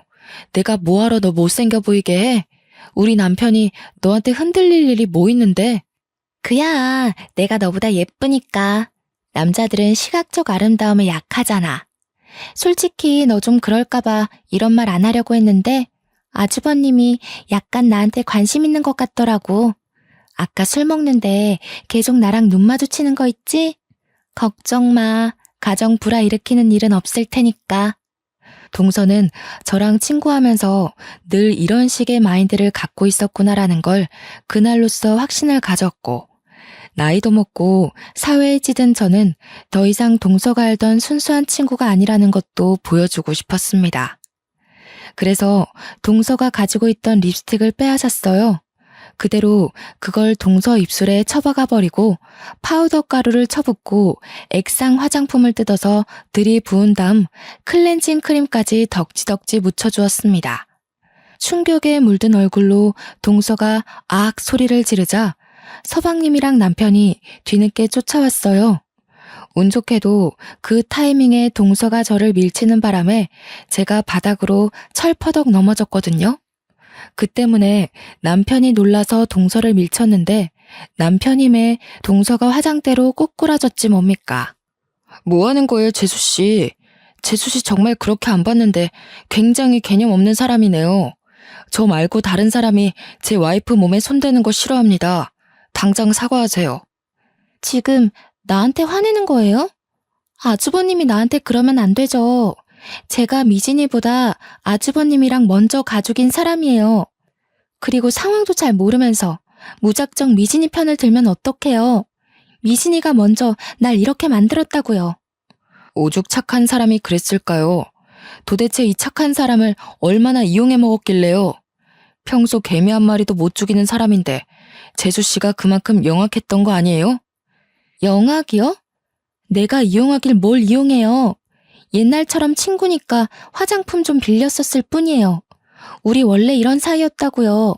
내가 뭐하러 너 못생겨 보이게 해? 우리 남편이 너한테 흔들릴 일이 뭐 있는데? 그야 내가 너보다 예쁘니까. 남자들은 시각적 아름다움에 약하잖아. 솔직히 너 좀 그럴까봐 이런 말 안 하려고 했는데 아주버님이 약간 나한테 관심 있는 것 같더라고. 아까 술 먹는데 계속 나랑 눈 마주치는 거 있지? 걱정 마. 가정 불화일으키는 일은 없을 테니까. 동서는 저랑 친구하면서 늘 이런 식의 마인드를 갖고 있었구나라는 걸 그날로써 확신을 가졌고 나이도 먹고 사회에 찌든 저는 더 이상 동서가 알던 순수한 친구가 아니라는 것도 보여주고 싶었습니다. 그래서 동서가 가지고 있던 립스틱을 빼앗았어요. 그대로 그걸 동서 입술에 쳐박아 버리고 파우더 가루를 쳐붓고 액상 화장품을 뜯어서 들이부은 다음 클렌징 크림까지 덕지덕지 묻혀주었습니다. 충격에 물든 얼굴로 동서가 악 소리를 지르자 서방님이랑 남편이 뒤늦게 쫓아왔어요. 운 좋게도 그 타이밍에 동서가 저를 밀치는 바람에 제가 바닥으로 철퍼덕 넘어졌거든요. 그 때문에 남편이 놀라서 동서를 밀쳤는데 남편임에 동서가 화장대로 꼬꾸라졌지 뭡니까. 뭐 하는 거예요, 재수씨? 재수씨 정말 그렇게 안 봤는데 굉장히 개념 없는 사람이네요. 저 말고 다른 사람이 제 와이프 몸에 손대는 거 싫어합니다. 당장 사과하세요. 지금 나한테 화내는 거예요? 아주버님이 나한테 그러면 안 되죠. 제가 미진이보다 아주버님이랑 먼저 가족인 사람이에요. 그리고 상황도 잘 모르면서 무작정 미진이 편을 들면 어떡해요. 미진이가 먼저 날 이렇게 만들었다고요. 오죽 착한 사람이 그랬을까요? 도대체 이 착한 사람을 얼마나 이용해 먹었길래요? 평소 개미 한 마리도 못 죽이는 사람인데 재수씨가 그만큼 영악했던 거 아니에요? 영악이요? 내가 이용하길 뭘 이용해요. 옛날처럼 친구니까 화장품 좀 빌렸었을 뿐이에요. 우리 원래 이런 사이였다고요.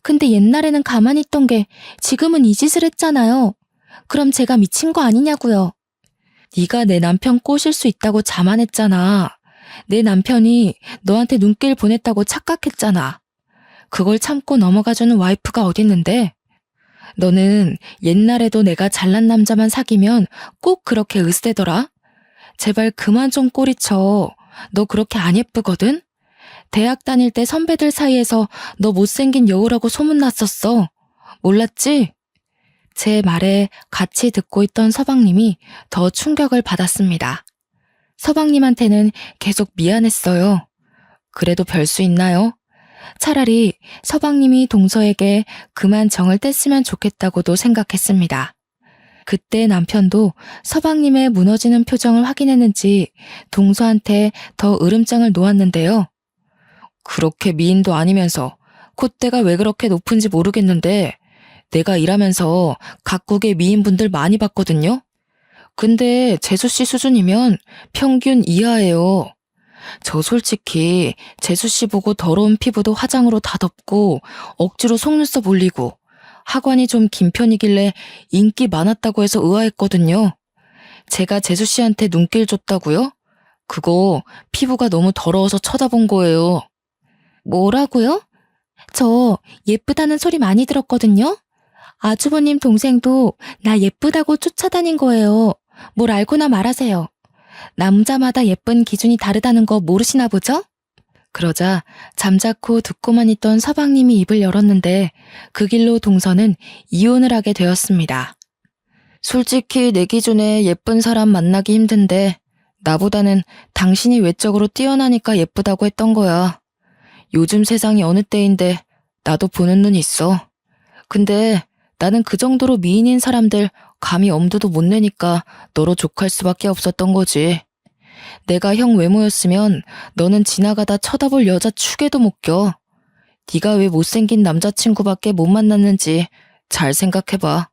근데 옛날에는 가만히 있던 게 지금은 이 짓을 했잖아요. 그럼 제가 미친 거 아니냐고요. 네가 내 남편 꼬실 수 있다고 자만했잖아. 내 남편이 너한테 눈길 보냈다고 착각했잖아. 그걸 참고 넘어가주는 와이프가 어딨는데? 너는 옛날에도 내가 잘난 남자만 사귀면 꼭 그렇게 으스대더라? 제발 그만 좀 꼬리쳐. 너 그렇게 안 예쁘거든? 대학 다닐 때 선배들 사이에서 너 못생긴 여우라고 소문났었어. 몰랐지? 제 말에 같이 듣고 있던 서방님이 더 충격을 받았습니다. 서방님한테는 계속 미안했어요. 그래도 별 수 있나요? 차라리 서방님이 동서에게 그만 정을 뗐으면 좋겠다고도 생각했습니다. 그때 남편도 서방님의 무너지는 표정을 확인했는지 동서한테 더 으름장을 놓았는데요. 그렇게 미인도 아니면서 콧대가 왜 그렇게 높은지 모르겠는데 내가 일하면서 각국의 미인분들 많이 봤거든요. 근데 재수 씨 수준이면 평균 이하예요. 저 솔직히 재수 씨 보고 더러운 피부도 화장으로 다 덮고 억지로 속눈썹 올리고 하관이 좀 긴 편이길래 인기 많았다고 해서 의아했거든요. 제가 재수 씨한테 눈길 줬다고요? 그거 피부가 너무 더러워서 쳐다본 거예요. 뭐라고요? 저 예쁘다는 소리 많이 들었거든요. 아주버님 동생도 나 예쁘다고 쫓아다닌 거예요. 뭘 알고나 말하세요. 남자마다 예쁜 기준이 다르다는 거 모르시나 보죠? 그러자 잠자코 듣고만 있던 서방님이 입을 열었는데 그 길로 동서는 이혼을 하게 되었습니다. 솔직히 내 기준에 예쁜 사람 만나기 힘든데 나보다는 당신이 외적으로 뛰어나니까 예쁘다고 했던 거야. 요즘 세상이 어느 때인데 나도 보는 눈이 있어. 근데 나는 그 정도로 미인인 사람들 감히 엄두도 못 내니까 너로 족할 수밖에 없었던 거지. 내가 형 외모였으면 너는 지나가다 쳐다볼 여자 축에도 못 껴. 네가 왜 못생긴 남자친구밖에 못 만났는지 잘 생각해봐.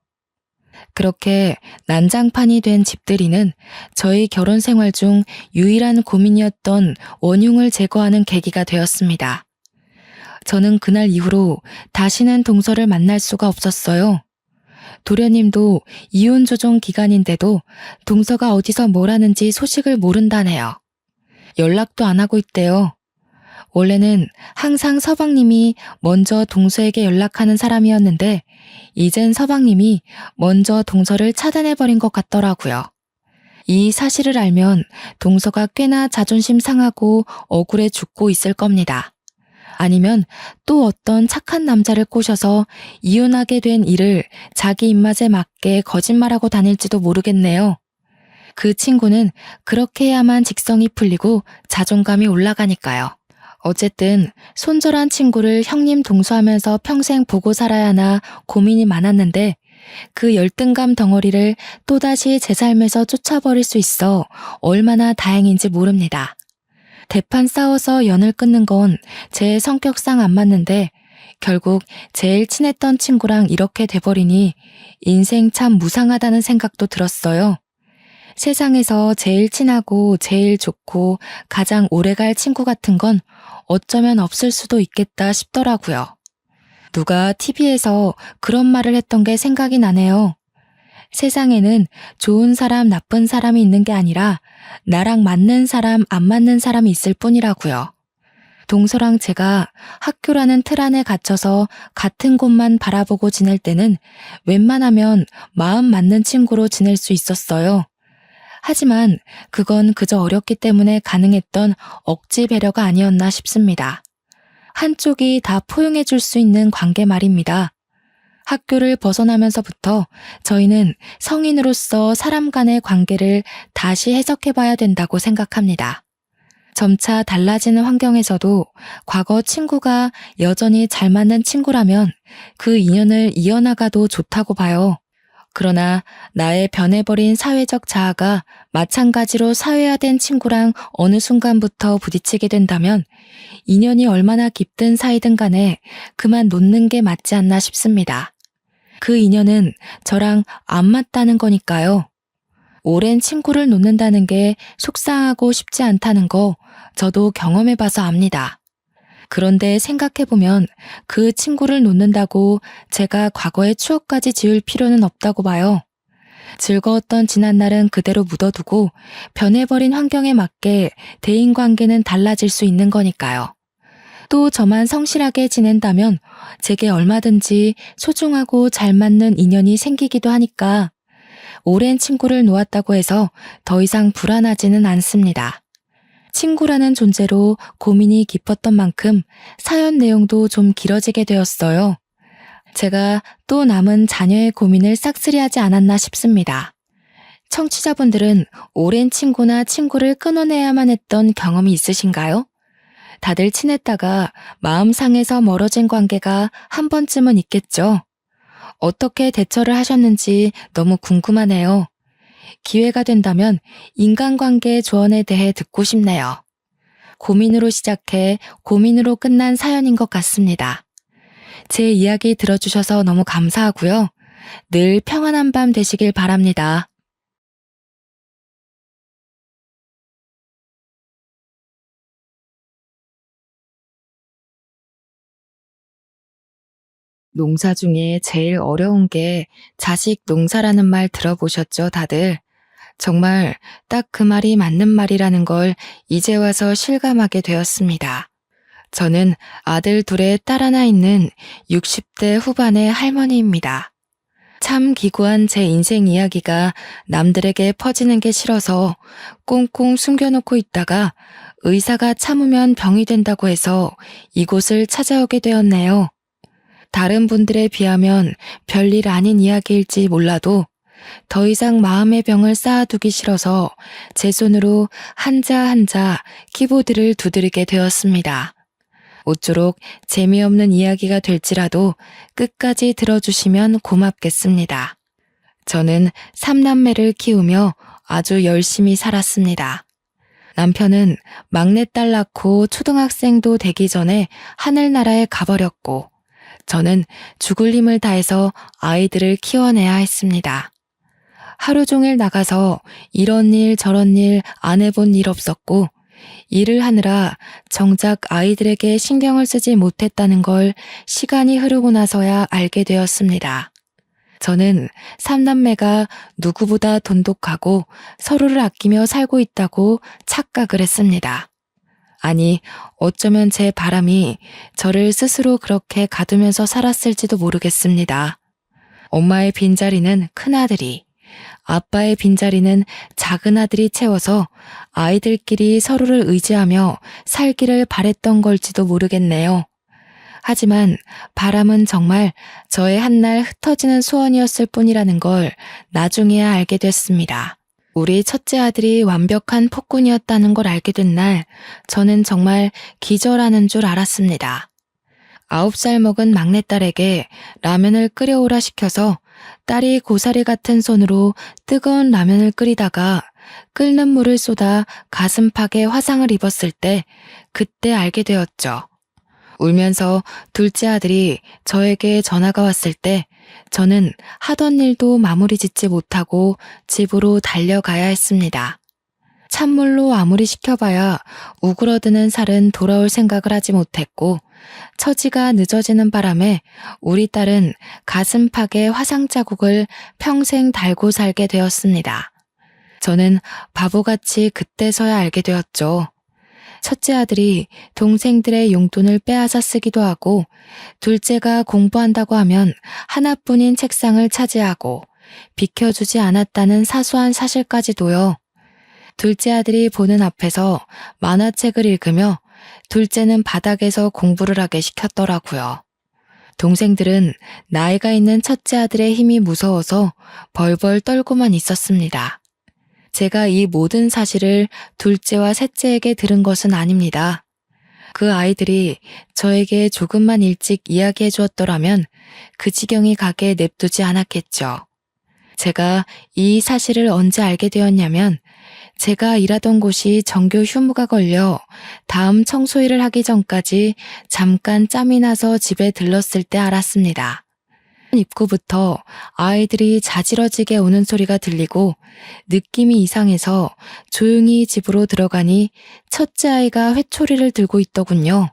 그렇게 난장판이 된 집들이는 저희 결혼 생활 중 유일한 고민이었던 원흉을 제거하는 계기가 되었습니다. 저는 그날 이후로 다시는 동서를 만날 수가 없었어요. 도련님도 이혼 조정 기간인데도 동서가 어디서 뭘 하는지 소식을 모른다네요. 연락도 안 하고 있대요. 원래는 항상 서방님이 먼저 동서에게 연락하는 사람이었는데 이젠 서방님이 먼저 동서를 차단해버린 것 같더라고요. 이 사실을 알면 동서가 꽤나 자존심 상하고 억울해 죽고 있을 겁니다. 아니면 또 어떤 착한 남자를 꼬셔서 이혼하게 된 일을 자기 입맛에 맞게 거짓말하고 다닐지도 모르겠네요. 그 친구는 그렇게 해야만 직성이 풀리고 자존감이 올라가니까요. 어쨌든 손절한 친구를 형님 동수하면서 평생 보고 살아야 하나 고민이 많았는데 그 열등감 덩어리를 또다시 제 삶에서 쫓아버릴 수 있어 얼마나 다행인지 모릅니다. 대판 싸워서 연을 끊는 건 제 성격상 안 맞는데 결국 제일 친했던 친구랑 이렇게 돼버리니 인생 참 무상하다는 생각도 들었어요. 세상에서 제일 친하고 제일 좋고 가장 오래갈 친구 같은 건 어쩌면 없을 수도 있겠다 싶더라고요. 누가 TV에서 그런 말을 했던 게 생각이 나네요. 세상에는 좋은 사람, 나쁜 사람이 있는 게 아니라 나랑 맞는 사람, 안 맞는 사람이 있을 뿐이라고요. 동서랑 제가 학교라는 틀 안에 갇혀서 같은 곳만 바라보고 지낼 때는 웬만하면 마음 맞는 친구로 지낼 수 있었어요. 하지만 그건 그저 어렸기 때문에 가능했던 억지 배려가 아니었나 싶습니다. 한쪽이 다 포용해 줄 수 있는 관계 말입니다. 학교를 벗어나면서부터 저희는 성인으로서 사람 간의 관계를 다시 해석해 봐야 된다고 생각합니다. 점차 달라지는 환경에서도 과거 친구가 여전히 잘 맞는 친구라면 그 인연을 이어나가도 좋다고 봐요. 그러나 나의 변해버린 사회적 자아가 마찬가지로 사회화된 친구랑 어느 순간부터 부딪히게 된다면 인연이 얼마나 깊든 사이든 간에 그만 놓는 게 맞지 않나 싶습니다. 그 인연은 저랑 안 맞다는 거니까요. 오랜 친구를 놓는다는 게 속상하고 쉽지 않다는 거 저도 경험해봐서 압니다. 그런데 생각해보면 그 친구를 놓는다고 제가 과거의 추억까지 지울 필요는 없다고 봐요. 즐거웠던 지난날은 그대로 묻어두고 변해버린 환경에 맞게 대인관계는 달라질 수 있는 거니까요. 또 저만 성실하게 지낸다면 제게 얼마든지 소중하고 잘 맞는 인연이 생기기도 하니까 오랜 친구를 놓았다고 해서 더 이상 불안하지는 않습니다. 친구라는 존재로 고민이 깊었던 만큼 사연 내용도 좀 길어지게 되었어요. 제가 또 남은 자녀의 고민을 싹쓸이하지 않았나 싶습니다. 청취자분들은 오랜 친구나 친구를 끊어내야만 했던 경험이 있으신가요? 다들 친했다가 마음 상해서 멀어진 관계가 한 번쯤은 있겠죠. 어떻게 대처를 하셨는지 너무 궁금하네요. 기회가 된다면 인간관계 조언에 대해 듣고 싶네요. 고민으로 시작해 고민으로 끝난 사연인 것 같습니다. 제 이야기 들어주셔서 너무 감사하고요. 늘 평안한 밤 되시길 바랍니다. 농사 중에 제일 어려운 게 자식 농사라는 말 들어보셨죠, 다들? 정말 딱 그 말이 맞는 말이라는 걸 이제 와서 실감하게 되었습니다. 저는 아들 둘에 딸 하나 있는 60대 후반의 할머니입니다. 참 기구한 제 인생 이야기가 남들에게 퍼지는 게 싫어서 꽁꽁 숨겨놓고 있다가 의사가 참으면 병이 된다고 해서 이곳을 찾아오게 되었네요. 다른 분들에 비하면 별일 아닌 이야기일지 몰라도 더 이상 마음의 병을 쌓아두기 싫어서 제 손으로 한자 한자 키보드를 두드리게 되었습니다. 모쪼록 재미없는 이야기가 될지라도 끝까지 들어주시면 고맙겠습니다. 저는 3남매를 키우며 아주 열심히 살았습니다. 남편은 막내딸 낳고 초등학생도 되기 전에 하늘나라에 가버렸고, 저는 죽을 힘을 다해서 아이들을 키워내야 했습니다. 하루 종일 나가서 이런 일 저런 일 안 해본 일 없었고, 일을 하느라 정작 아이들에게 신경을 쓰지 못했다는 걸 시간이 흐르고 나서야 알게 되었습니다. 저는 3남매가 누구보다 돈독하고 서로를 아끼며 살고 있다고 착각을 했습니다. 아니, 어쩌면 제 바람이 저를 스스로 그렇게 가두면서 살았을지도 모르겠습니다. 엄마의 빈자리는 큰아들이, 아빠의 빈자리는 작은 아들이 채워서 아이들끼리 서로를 의지하며 살기를 바랬던 걸지도 모르겠네요. 하지만 바람은 정말 저의 한날 흩어지는 소원이었을 뿐이라는 걸 나중에야 알게 됐습니다. 우리 첫째 아들이 완벽한 폭군이었다는 걸 알게 된 날, 저는 정말 기절하는 줄 알았습니다. 9살 먹은 막내딸에게 라면을 끓여오라 시켜서 딸이 고사리 같은 손으로 뜨거운 라면을 끓이다가 끓는 물을 쏟아 가슴팍에 화상을 입었을 때 그때 알게 되었죠. 울면서 둘째 아들이 저에게 전화가 왔을 때 저는 하던 일도 마무리 짓지 못하고 집으로 달려가야 했습니다. 찬물로 아무리 식혀봐야 우그러드는 살은 돌아올 생각을 하지 못했고 처지가 늦어지는 바람에 우리 딸은 가슴팍에 화상 자국을 평생 달고 살게 되었습니다. 저는 바보같이 그때서야 알게 되었죠. 첫째 아들이 동생들의 용돈을 빼앗아 쓰기도 하고 둘째가 공부한다고 하면 하나뿐인 책상을 차지하고 비켜주지 않았다는 사소한 사실까지도요. 둘째 아들이 보는 앞에서 만화책을 읽으며 둘째는 바닥에서 공부를 하게 시켰더라고요. 동생들은 나이가 있는 첫째 아들의 힘이 무서워서 벌벌 떨고만 있었습니다. 제가 이 모든 사실을 둘째와 셋째에게 들은 것은 아닙니다. 그 아이들이 저에게 조금만 일찍 이야기해 주었더라면 그 지경이 가게 냅두지 않았겠죠. 제가 이 사실을 언제 알게 되었냐면 제가 일하던 곳이 정규 휴무가 걸려 다음 청소일을 하기 전까지 잠깐 짬이 나서 집에 들렀을 때 알았습니다. 입구부터 아이들이 자지러지게 우는 소리가 들리고 느낌이 이상해서 조용히 집으로 들어가니 첫째 아이가 회초리를 들고 있더군요.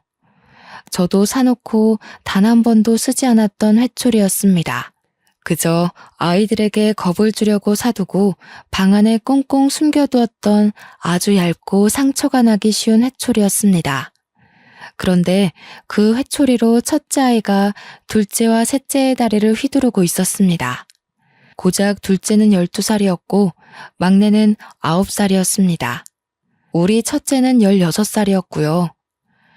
저도 사놓고 단 한 번도 쓰지 않았던 회초리였습니다. 그저 아이들에게 겁을 주려고 사두고 방 안에 꽁꽁 숨겨두었던 아주 얇고 상처가 나기 쉬운 회초리였습니다. 그런데 그 회초리로 첫째 아이가 둘째와 셋째의 다리를 휘두르고 있었습니다. 고작 둘째는 12살이었고 막내는 9살이었습니다. 우리 첫째는 16살이었고요.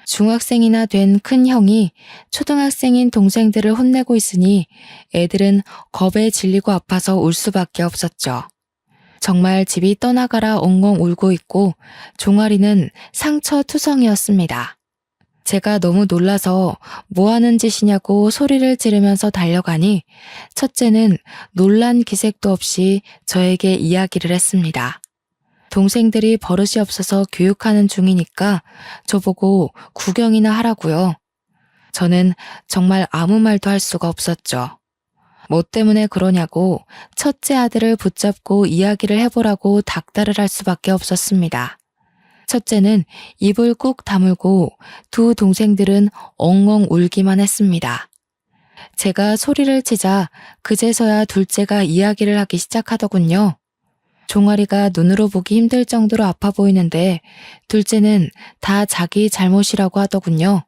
중학생이나 된 큰 형이 초등학생인 동생들을 혼내고 있으니 애들은 겁에 질리고 아파서 울 수밖에 없었죠. 정말 집이 떠나가라 엉엉 울고 있고 종아리는 상처투성이었습니다. 제가 너무 놀라서 뭐 하는 짓이냐고 소리를 지르면서 달려가니 첫째는 놀란 기색도 없이 저에게 이야기를 했습니다. 동생들이 버릇이 없어서 교육하는 중이니까 저보고 구경이나 하라고요. 저는 정말 아무 말도 할 수가 없었죠. 뭐 때문에 그러냐고 첫째 아들을 붙잡고 이야기를 해보라고 닥달을 할 수밖에 없었습니다. 첫째는 입을 꾹 다물고 두 동생들은 엉엉 울기만 했습니다. 제가 소리를 치자 그제서야 둘째가 이야기를 하기 시작하더군요. 종아리가 눈으로 보기 힘들 정도로 아파 보이는데 둘째는 다 자기 잘못이라고 하더군요.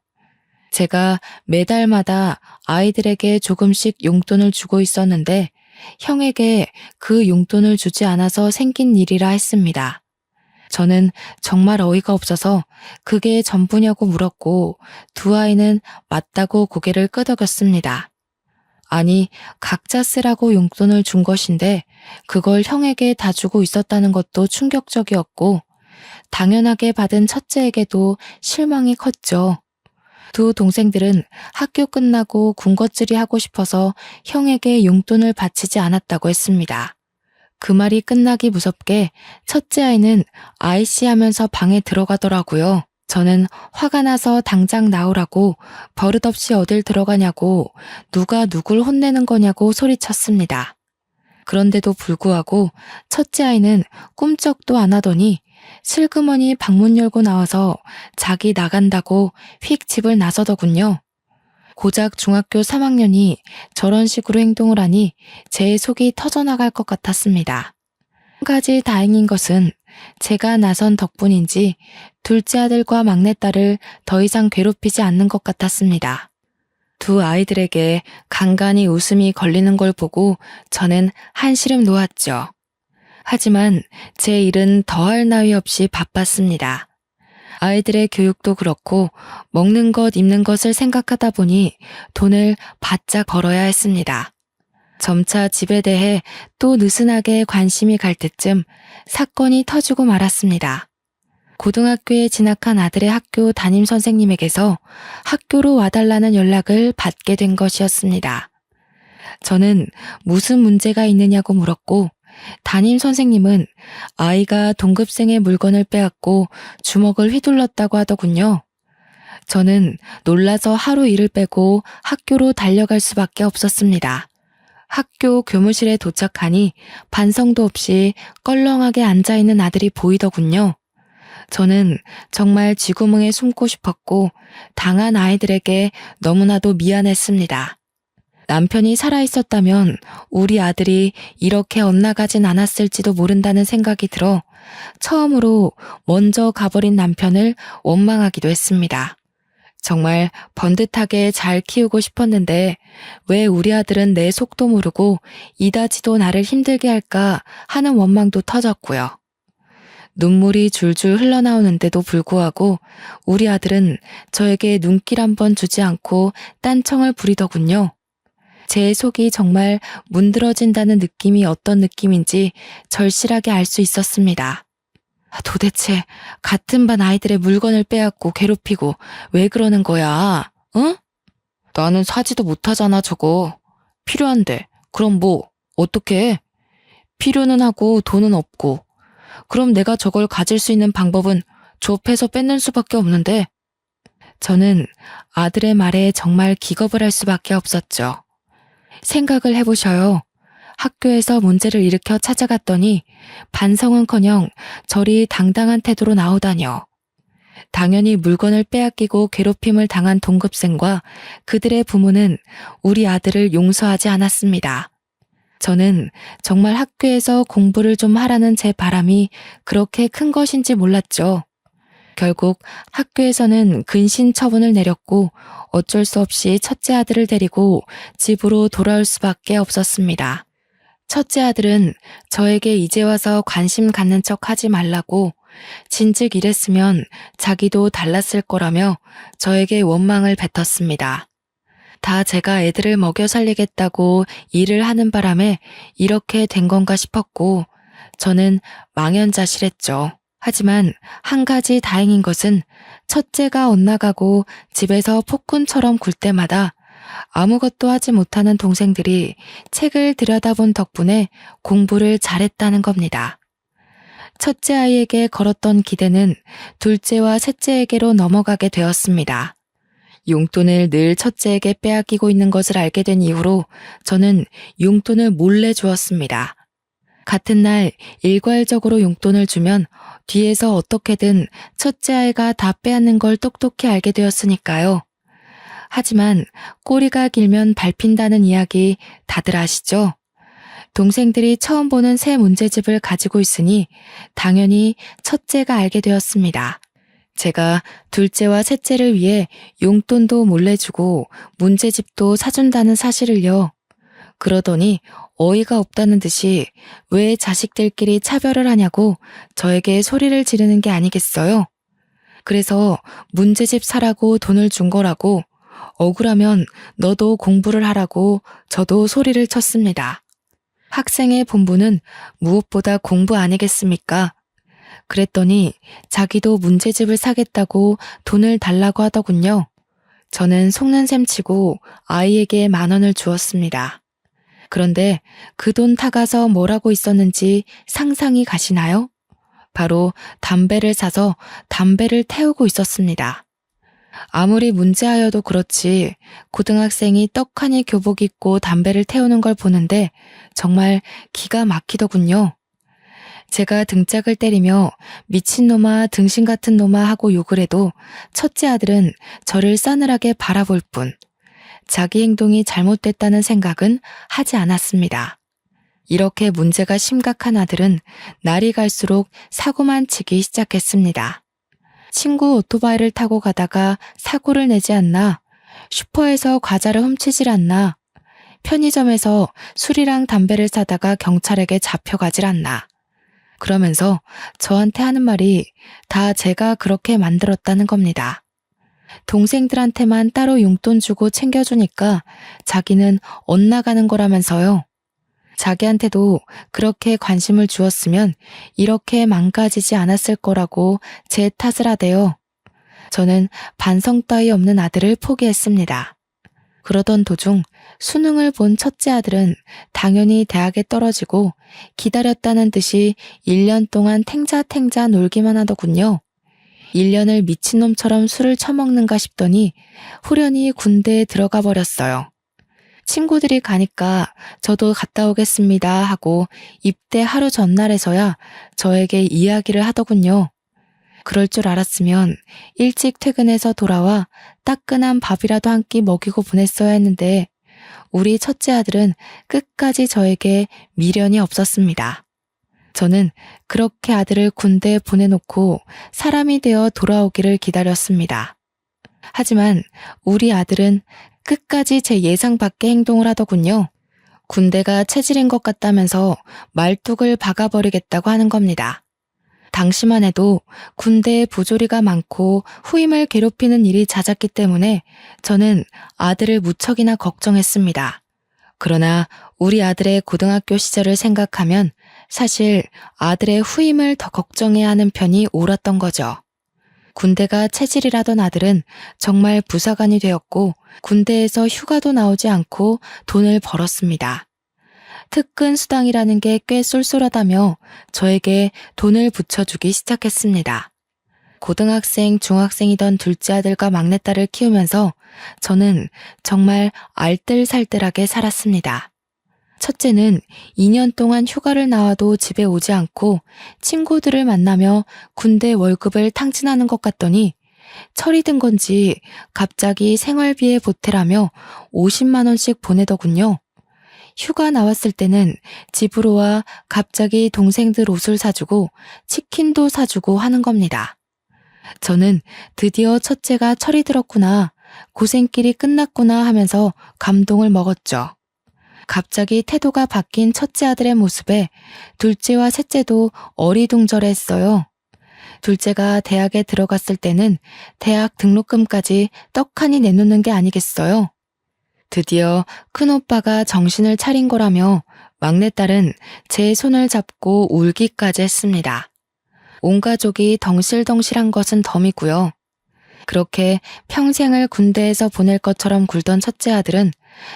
제가 매달마다 아이들에게 조금씩 용돈을 주고 있었는데 형에게 그 용돈을 주지 않아서 생긴 일이라 했습니다. 저는 정말 어이가 없어서 그게 전부냐고 물었고 두 아이는 맞다고 고개를 끄덕였습니다. 아니, 각자 쓰라고 용돈을 준 것인데 그걸 형에게 다 주고 있었다는 것도 충격적이었고 당연하게 받은 첫째에게도 실망이 컸죠. 두 동생들은 학교 끝나고 군것질이 하고 싶어서 형에게 용돈을 바치지 않았다고 했습니다. 그 말이 끝나기 무섭게 첫째 아이는 아이씨 하면서 방에 들어가더라고요. 저는 화가 나서 당장 나오라고 버릇없이 어딜 들어가냐고 누가 누굴 혼내는 거냐고 소리쳤습니다. 그런데도 불구하고 첫째 아이는 꿈쩍도 안 하더니 슬그머니 방문 열고 나와서 자기 나간다고 휙 집을 나서더군요. 고작 중학교 3학년이 저런 식으로 행동을 하니 제 속이 터져나갈 것 같았습니다. 한 가지 다행인 것은 제가 나선 덕분인지 둘째 아들과 막내딸을 더 이상 괴롭히지 않는 것 같았습니다. 두 아이들에게 간간히 웃음이 걸리는 걸 보고 저는 한시름 놓았죠. 하지만 제 일은 더할 나위 없이 바빴습니다. 아이들의 교육도 그렇고 먹는 것, 입는 것을 생각하다 보니 돈을 바짝 벌어야 했습니다. 점차 집에 대해 또 느슨하게 관심이 갈 때쯤 사건이 터지고 말았습니다. 고등학교에 진학한 아들의 학교 담임 선생님에게서 학교로 와달라는 연락을 받게 된 것이었습니다. 저는 무슨 문제가 있느냐고 물었고 담임 선생님은 아이가 동급생의 물건을 빼앗고 주먹을 휘둘렀다고 하더군요. 저는 놀라서 하루 일을 빼고 학교로 달려갈 수밖에 없었습니다. 학교 교무실에 도착하니 반성도 없이 껄렁하게 앉아있는 아들이 보이더군요. 저는 정말 쥐구멍에 숨고 싶었고 당한 아이들에게 너무나도 미안했습니다. 남편이 살아있었다면 우리 아들이 이렇게 엇나가진 않았을지도 모른다는 생각이 들어 처음으로 먼저 가버린 남편을 원망하기도 했습니다. 정말 번듯하게 잘 키우고 싶었는데 왜 우리 아들은 내 속도 모르고 이다지도 나를 힘들게 할까 하는 원망도 터졌고요. 눈물이 줄줄 흘러나오는데도 불구하고 우리 아들은 저에게 눈길 한번 주지 않고 딴청을 부리더군요. 제 속이 정말 문드러진다는 느낌이 어떤 느낌인지 절실하게 알 수 있었습니다. 도대체 같은 반 아이들의 물건을 빼앗고 괴롭히고 왜 그러는 거야? 응? 나는 사지도 못하잖아 저거. 필요한데 그럼 뭐 어떡해? 필요는 하고 돈은 없고 그럼 내가 저걸 가질 수 있는 방법은 좁해서 뺏는 수밖에 없는데 저는 아들의 말에 정말 기겁을 할 수밖에 없었죠. 생각을 해보셔요. 학교에서 문제를 일으켜 찾아갔더니 반성은커녕 저리 당당한 태도로 나오다뇨. 당연히 물건을 빼앗기고 괴롭힘을 당한 동급생과 그들의 부모는 우리 아들을 용서하지 않았습니다. 저는 정말 학교에서 공부를 좀 하라는 제 바람이 그렇게 큰 것인지 몰랐죠. 결국 학교에서는 근신 처분을 내렸고 어쩔 수 없이 첫째 아들을 데리고 집으로 돌아올 수밖에 없었습니다. 첫째 아들은 저에게 이제 와서 관심 갖는 척 하지 말라고 진즉 이랬으면 자기도 달랐을 거라며 저에게 원망을 뱉었습니다. 다 제가 애들을 먹여 살리겠다고 일을 하는 바람에 이렇게 된 건가 싶었고 저는 망연자실했죠. 하지만 한 가지 다행인 것은 첫째가 엇나가고 집에서 폭군처럼 굴 때마다 아무것도 하지 못하는 동생들이 책을 들여다본 덕분에 공부를 잘했다는 겁니다. 첫째 아이에게 걸었던 기대는 둘째와 셋째에게로 넘어가게 되었습니다. 용돈을 늘 첫째에게 빼앗기고 있는 것을 알게 된 이후로 저는 용돈을 몰래 주었습니다. 같은 날 일괄적으로 용돈을 주면 뒤에서 어떻게든 첫째 아이가 다 빼앗는 걸 똑똑히 알게 되었으니까요. 하지만 꼬리가 길면 밟힌다는 이야기 다들 아시죠? 동생들이 처음 보는 새 문제집을 가지고 있으니 당연히 첫째가 알게 되었습니다. 제가 둘째와 셋째를 위해 용돈도 몰래 주고 문제집도 사준다는 사실을요. 그러더니 어이가 없다는 듯이 왜 자식들끼리 차별을 하냐고 저에게 소리를 지르는 게 아니겠어요? 그래서 문제집 사라고 돈을 준 거라고, 억울하면 너도 공부를 하라고 저도 소리를 쳤습니다. 학생의 본분은 무엇보다 공부 아니겠습니까? 그랬더니 자기도 문제집을 사겠다고 돈을 달라고 하더군요. 저는 속는 셈 치고 아이에게 10,000원을 주었습니다. 그런데 그 돈 타가서 뭘 하고 있었는지 상상이 가시나요? 바로 담배를 사서 담배를 태우고 있었습니다. 아무리 문제하여도 그렇지 고등학생이 떡하니 교복 입고 담배를 태우는 걸 보는데 정말 기가 막히더군요. 제가 등짝을 때리며 미친놈아 등신 같은 놈아 하고 욕을 해도 첫째 아들은 저를 싸늘하게 바라볼 뿐 자기 행동이 잘못됐다는 생각은 하지 않았습니다. 이렇게 문제가 심각한 아들은 날이 갈수록 사고만 치기 시작했습니다. 친구 오토바이를 타고 가다가 사고를 내지 않나, 슈퍼에서 과자를 훔치질 않나, 편의점에서 술이랑 담배를 사다가 경찰에게 잡혀가질 않나. 그러면서 저한테 하는 말이 다 제가 그렇게 만들었다는 겁니다. 동생들한테만 따로 용돈 주고 챙겨주니까 자기는 엇나가는 거라면서요. 자기한테도 그렇게 관심을 주었으면 이렇게 망가지지 않았을 거라고 제 탓을 하대요. 저는 반성 따위 없는 아들을 포기했습니다. 그러던 도중 수능을 본 첫째 아들은 당연히 대학에 떨어지고 기다렸다는 듯이 1년 동안 탱자탱자 놀기만 하더군요. 1년을 미친놈처럼 술을 처먹는가 싶더니 후련히 군대에 들어가 버렸어요. 친구들이 가니까 저도 갔다 오겠습니다 하고 입대 하루 전날에서야 저에게 이야기를 하더군요. 그럴 줄 알았으면 일찍 퇴근해서 돌아와 따끈한 밥이라도 한 끼 먹이고 보냈어야 했는데 우리 첫째 아들은 끝까지 저에게 미련이 없었습니다. 저는 그렇게 아들을 군대에 보내놓고 사람이 되어 돌아오기를 기다렸습니다. 하지만 우리 아들은 끝까지 제 예상 밖의 행동을 하더군요. 군대가 체질인 것 같다면서 말뚝을 박아버리겠다고 하는 겁니다. 당시만 해도 군대에 부조리가 많고 후임을 괴롭히는 일이 잦았기 때문에 저는 아들을 무척이나 걱정했습니다. 그러나 우리 아들의 고등학교 시절을 생각하면 사실 아들의 후임을 더 걱정해야 하는 편이 옳았던 거죠. 군대가 체질이라던 아들은 정말 부사관이 되었고 군대에서 휴가도 나오지 않고 돈을 벌었습니다. 특근 수당이라는 게 꽤 쏠쏠하다며 저에게 돈을 붙여주기 시작했습니다. 고등학생, 중학생이던 둘째 아들과 막내딸을 키우면서 저는 정말 알뜰살뜰하게 살았습니다. 첫째는 2년 동안 휴가를 나와도 집에 오지 않고 친구들을 만나며 군대 월급을 탕진하는 것 같더니 철이 든 건지 갑자기 생활비에 보태라며 50만 원씩 보내더군요. 휴가 나왔을 때는 집으로 와 갑자기 동생들 옷을 사주고 치킨도 사주고 하는 겁니다. 저는 드디어 첫째가 철이 들었구나, 고생길이 끝났구나 하면서 감동을 먹었죠. 갑자기 태도가 바뀐 첫째 아들의 모습에 둘째와 셋째도 어리둥절했어요. 둘째가 대학에 들어갔을 때는 대학 등록금까지 떡하니 내놓는 게 아니겠어요. 드디어 큰오빠가 정신을 차린 거라며 막내딸은 제 손을 잡고 울기까지 했습니다. 온 가족이 덩실덩실한 것은 덤이고요. 그렇게 평생을 군대에서 보낼 것처럼 굴던 첫째 아들은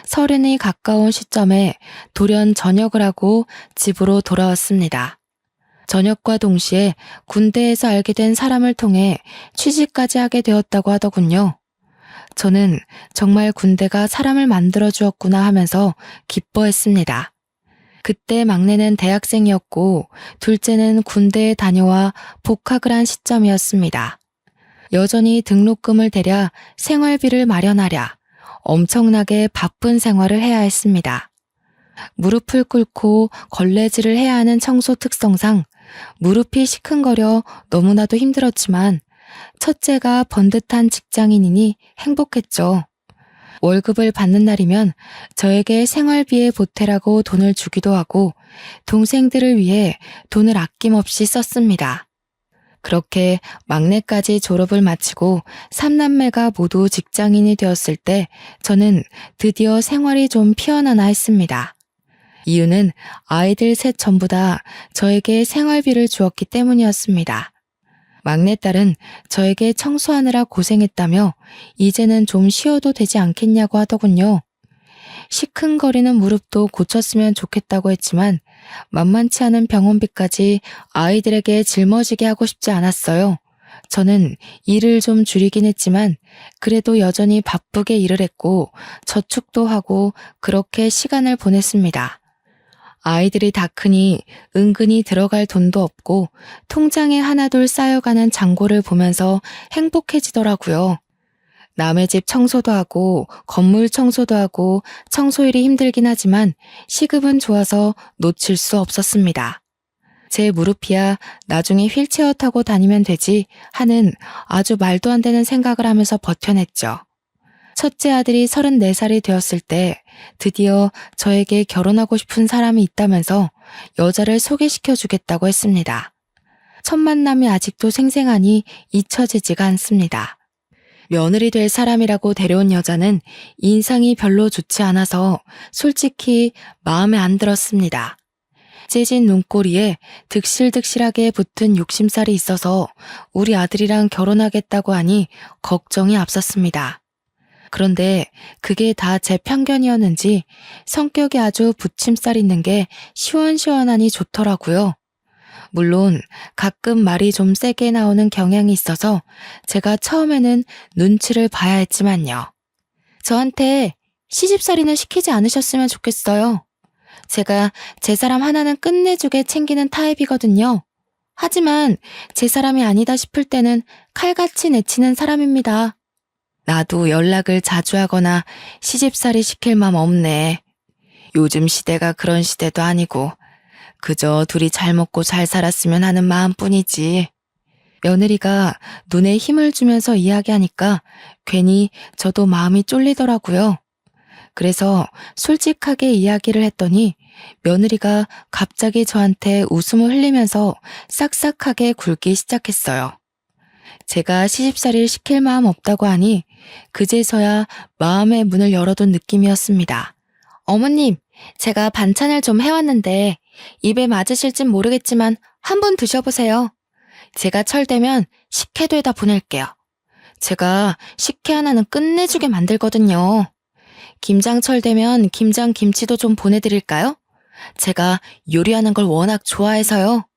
30이 가까운 시점에 돌연 전역을 하고 집으로 돌아왔습니다. 전역과 동시에 군대에서 알게 된 사람을 통해 취직까지 하게 되었다고 하더군요. 저는 정말 군대가 사람을 만들어 주었구나 하면서 기뻐했습니다. 그때 막내는 대학생이었고 둘째는 군대에 다녀와 복학을 한 시점이었습니다. 여전히 등록금을 대랴 생활비를 마련하랴 엄청나게 바쁜 생활을 해야 했습니다. 무릎을 꿇고 걸레질을 해야 하는 청소 특성상 무릎이 시큰거려 너무나도 힘들었지만 첫째가 번듯한 직장인이니 행복했죠. 월급을 받는 날이면 저에게 생활비에 보태라고 돈을 주기도 하고 동생들을 위해 돈을 아낌없이 썼습니다. 그렇게 막내까지 졸업을 마치고 삼남매가 모두 직장인이 되었을 때 저는 드디어 생활이 좀 피어나나 했습니다. 이유는 아이들 셋 전부 다 저에게 생활비를 주었기 때문이었습니다. 막내딸은 저에게 청소하느라 고생했다며 이제는 좀 쉬어도 되지 않겠냐고 하더군요. 시큰거리는 무릎도 고쳤으면 좋겠다고 했지만 만만치 않은 병원비까지 아이들에게 짊어지게 하고 싶지 않았어요. 저는 일을 좀 줄이긴 했지만 그래도 여전히 바쁘게 일을 했고 저축도 하고 그렇게 시간을 보냈습니다. 아이들이 다 크니 은근히 들어갈 돈도 없고 통장에 하나둘 쌓여가는 잔고를 보면서 행복해지더라고요. 남의 집 청소도 하고 건물 청소도 하고 청소일이 힘들긴 하지만 시급은 좋아서 놓칠 수 없었습니다. 제 무릎이야 나중에 휠체어 타고 다니면 되지 하는 아주 말도 안 되는 생각을 하면서 버텨냈죠. 첫째 아들이 34살이 되었을 때 드디어 저에게 결혼하고 싶은 사람이 있다면서 여자를 소개시켜 주겠다고 했습니다. 첫 만남이 아직도 생생하니 잊혀지지가 않습니다. 며느리 될 사람이라고 데려온 여자는 인상이 별로 좋지 않아서 솔직히 마음에 안 들었습니다. 째진 눈꼬리에 득실득실하게 붙은 욕심살이 있어서 우리 아들이랑 결혼하겠다고 하니 걱정이 앞섰습니다. 그런데 그게 다 제 편견이었는지 성격이 아주 부침살 있는 게 시원시원하니 좋더라고요. 물론 가끔 말이 좀 세게 나오는 경향이 있어서 제가 처음에는 눈치를 봐야 했지만요. 저한테 시집살이는 시키지 않으셨으면 좋겠어요. 제가 제 사람 하나는 끝내주게 챙기는 타입이거든요. 하지만 제 사람이 아니다 싶을 때는 칼같이 내치는 사람입니다. 나도 연락을 자주 하거나 시집살이 시킬 맘 없네. 요즘 시대가 그런 시대도 아니고 그저 둘이 잘 먹고 잘 살았으면 하는 마음뿐이지. 며느리가 눈에 힘을 주면서 이야기하니까 괜히 저도 마음이 쫄리더라고요. 그래서 솔직하게 이야기를 했더니 며느리가 갑자기 저한테 웃음을 흘리면서 싹싹하게 굴기 시작했어요. 제가 시집살이를 시킬 마음 없다고 하니 그제서야 마음의 문을 열어둔 느낌이었습니다. 어머님, 제가 반찬을 좀 해왔는데 입에 맞으실진 모르겠지만 한번 드셔보세요. 제가 철되면 식혜도에다 보낼게요. 제가 식혜 하나는 끝내주게 만들거든요. 김장 철되면 김장 김치도 좀 보내드릴까요? 제가 요리하는 걸 워낙 좋아해서요.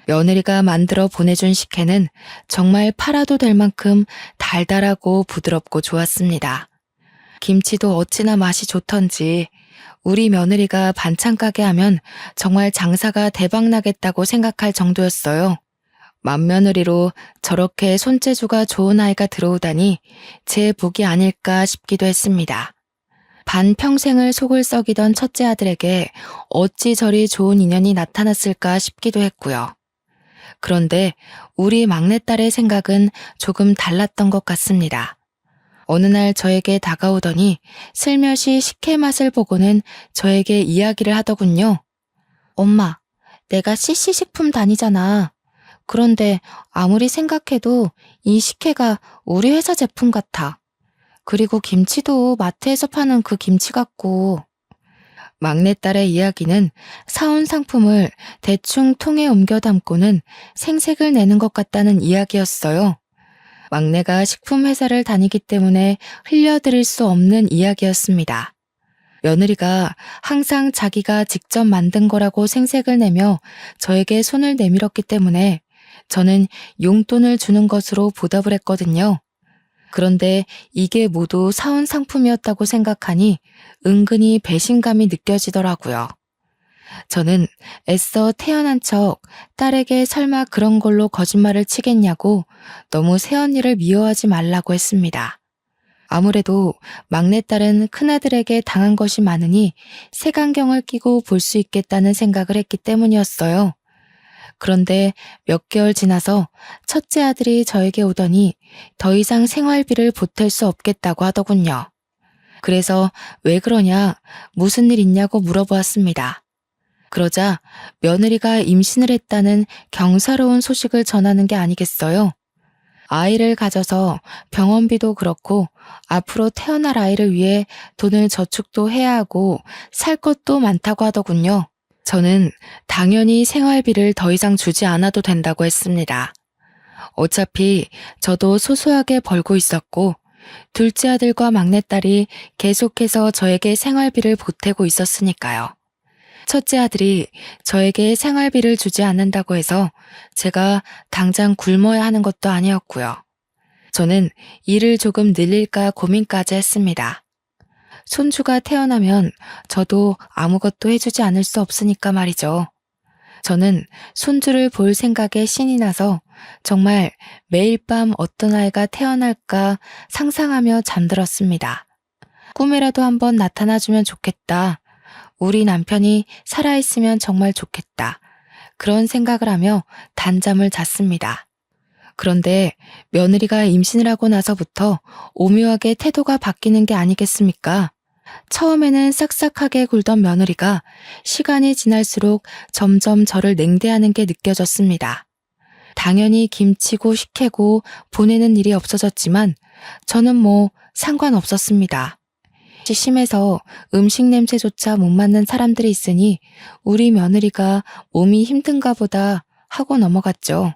며느리가 만들어 보내준 식혜는 정말 팔아도 될 만큼 달달하고 부드럽고 좋았습니다. 김치도 어찌나 맛이 좋던지 우리 며느리가 반찬 가게 하면 정말 장사가 대박나겠다고 생각할 정도였어요. 맏며느리로 저렇게 손재주가 좋은 아이가 들어오다니 제 복이 아닐까 싶기도 했습니다. 반평생을 속을 썩이던 첫째 아들에게 어찌 저리 좋은 인연이 나타났을까 싶기도 했고요. 그런데 우리 막내딸의 생각은 조금 달랐던 것 같습니다. 어느 날 저에게 다가오더니 슬며시 식혜 맛을 보고는 저에게 이야기를 하더군요. 엄마, 내가 CC식품 다니잖아. 그런데 아무리 생각해도 이 식혜가 우리 회사 제품 같아. 그리고 김치도 마트에서 파는 그 김치 같고. 막내딸의 이야기는 사온 상품을 대충 통에 옮겨 담고는 생색을 내는 것 같다는 이야기였어요. 막내가 식품 회사를 다니기 때문에 흘려드릴 수 없는 이야기였습니다. 며느리가 항상 자기가 직접 만든 거라고 생색을 내며 저에게 손을 내밀었기 때문에 저는 용돈을 주는 것으로 보답을 했거든요. 그런데 이게 모두 사온 상품이었다고 생각하니 은근히 배신감이 느껴지더라고요. 저는 애써 태어난 척 딸에게 설마 그런 걸로 거짓말을 치겠냐고 너무 새언니를 미워하지 말라고 했습니다. 아무래도 막내딸은 큰아들에게 당한 것이 많으니 색안경을 끼고 볼 수 있겠다는 생각을 했기 때문이었어요. 그런데 몇 개월 지나서 첫째 아들이 저에게 오더니 더 이상 생활비를 보탤 수 없겠다고 하더군요. 그래서 왜 그러냐, 무슨 일 있냐고 물어보았습니다. 그러자 며느리가 임신을 했다는 경사로운 소식을 전하는 게 아니겠어요? 아이를 가져서 병원비도 그렇고 앞으로 태어날 아이를 위해 돈을 저축도 해야 하고 살 것도 많다고 하더군요. 저는 당연히 생활비를 더 이상 주지 않아도 된다고 했습니다. 어차피 저도 소소하게 벌고 있었고 둘째 아들과 막내딸이 계속해서 저에게 생활비를 보태고 있었으니까요. 첫째 아들이 저에게 생활비를 주지 않는다고 해서 제가 당장 굶어야 하는 것도 아니었고요. 저는 일을 조금 늘릴까 고민까지 했습니다. 손주가 태어나면 저도 아무것도 해주지 않을 수 없으니까 말이죠. 저는 손주를 볼 생각에 신이 나서 정말 매일 밤 어떤 아이가 태어날까 상상하며 잠들었습니다. 꿈에라도 한번 나타나주면 좋겠다. 우리 남편이 살아있으면 정말 좋겠다. 그런 생각을 하며 단잠을 잤습니다. 그런데 며느리가 임신을 하고 나서부터 오묘하게 태도가 바뀌는 게 아니겠습니까? 처음에는 싹싹하게 굴던 며느리가 시간이 지날수록 점점 저를 냉대하는 게 느껴졌습니다. 당연히 김치고 식혜고 보내는 일이 없어졌지만 저는 뭐 상관없었습니다. 심해서 음식 냄새조차 못 맡는 사람들이 있으니 우리 며느리가 몸이 힘든가 보다 하고 넘어갔죠.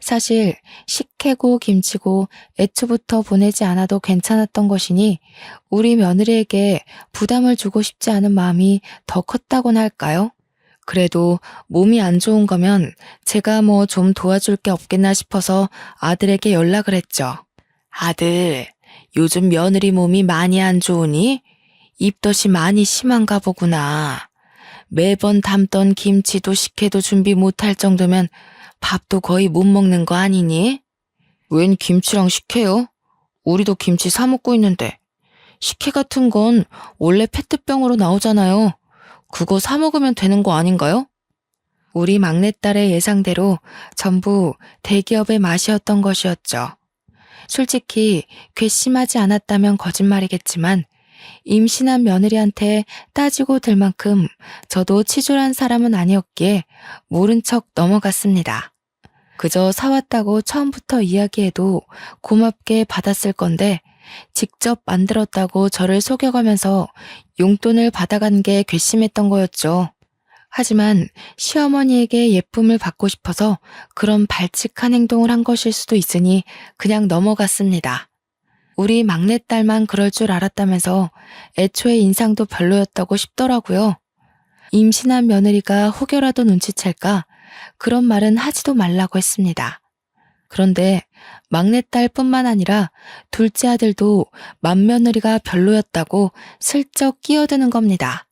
사실 식혜고 김치고 애초부터 보내지 않아도 괜찮았던 것이니 우리 며느리에게 부담을 주고 싶지 않은 마음이 더 컸다고나 할까요? 그래도 몸이 안 좋은 거면 제가 뭐 좀 도와줄 게 없겠나 싶어서 아들에게 연락을 했죠. 아들, 요즘 며느리 몸이 많이 안 좋으니 입덧이 많이 심한가 보구나. 매번 담던 김치도 식혜도 준비 못할 정도면 밥도 거의 못 먹는 거 아니니? 웬 김치랑 식혜요? 우리도 김치 사 먹고 있는데. 식혜 같은 건 원래 페트병으로 나오잖아요. 그거 사 먹으면 되는 거 아닌가요? 우리 막내딸의 예상대로 전부 대기업의 맛이었던 것이었죠. 솔직히 괘씸하지 않았다면 거짓말이겠지만 임신한 며느리한테 따지고 들 만큼 저도 치졸한 사람은 아니었기에 모른 척 넘어갔습니다. 그저 사왔다고 처음부터 이야기해도 고맙게 받았을 건데 직접 만들었다고 저를 속여가면서 용돈을 받아간 게 괘씸했던 거였죠. 하지만 시어머니에게 예쁨을 받고 싶어서 그런 발칙한 행동을 한 것일 수도 있으니 그냥 넘어갔습니다. 우리 막내딸만 그럴 줄 알았다면서 애초에 인상도 별로였다고 싶더라고요. 임신한 며느리가 혹여라도 눈치챌까 그런 말은 하지도 말라고 했습니다. 그런데 막내딸뿐만 아니라 둘째 아들도 맏며느리가 별로였다고 슬쩍 끼어드는 겁니다.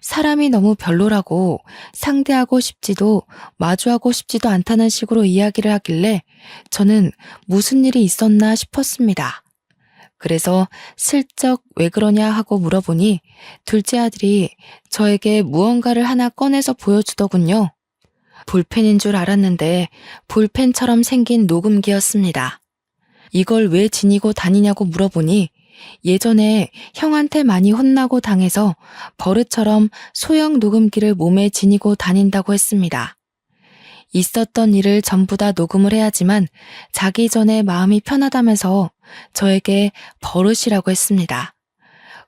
사람이 너무 별로라고 상대하고 싶지도 마주하고 싶지도 않다는 식으로 이야기를 하길래 저는 무슨 일이 있었나 싶었습니다. 그래서 슬쩍 왜 그러냐 하고 물어보니 둘째 아들이 저에게 무언가를 하나 꺼내서 보여주더군요. 볼펜인 줄 알았는데 볼펜처럼 생긴 녹음기였습니다. 이걸 왜 지니고 다니냐고 물어보니 예전에 형한테 많이 혼나고 당해서 버릇처럼 소형 녹음기를 몸에 지니고 다닌다고 했습니다. 있었던 일을 전부 다 녹음을 해야지만 자기 전에 마음이 편하다면서 저에게 버릇이라고 했습니다.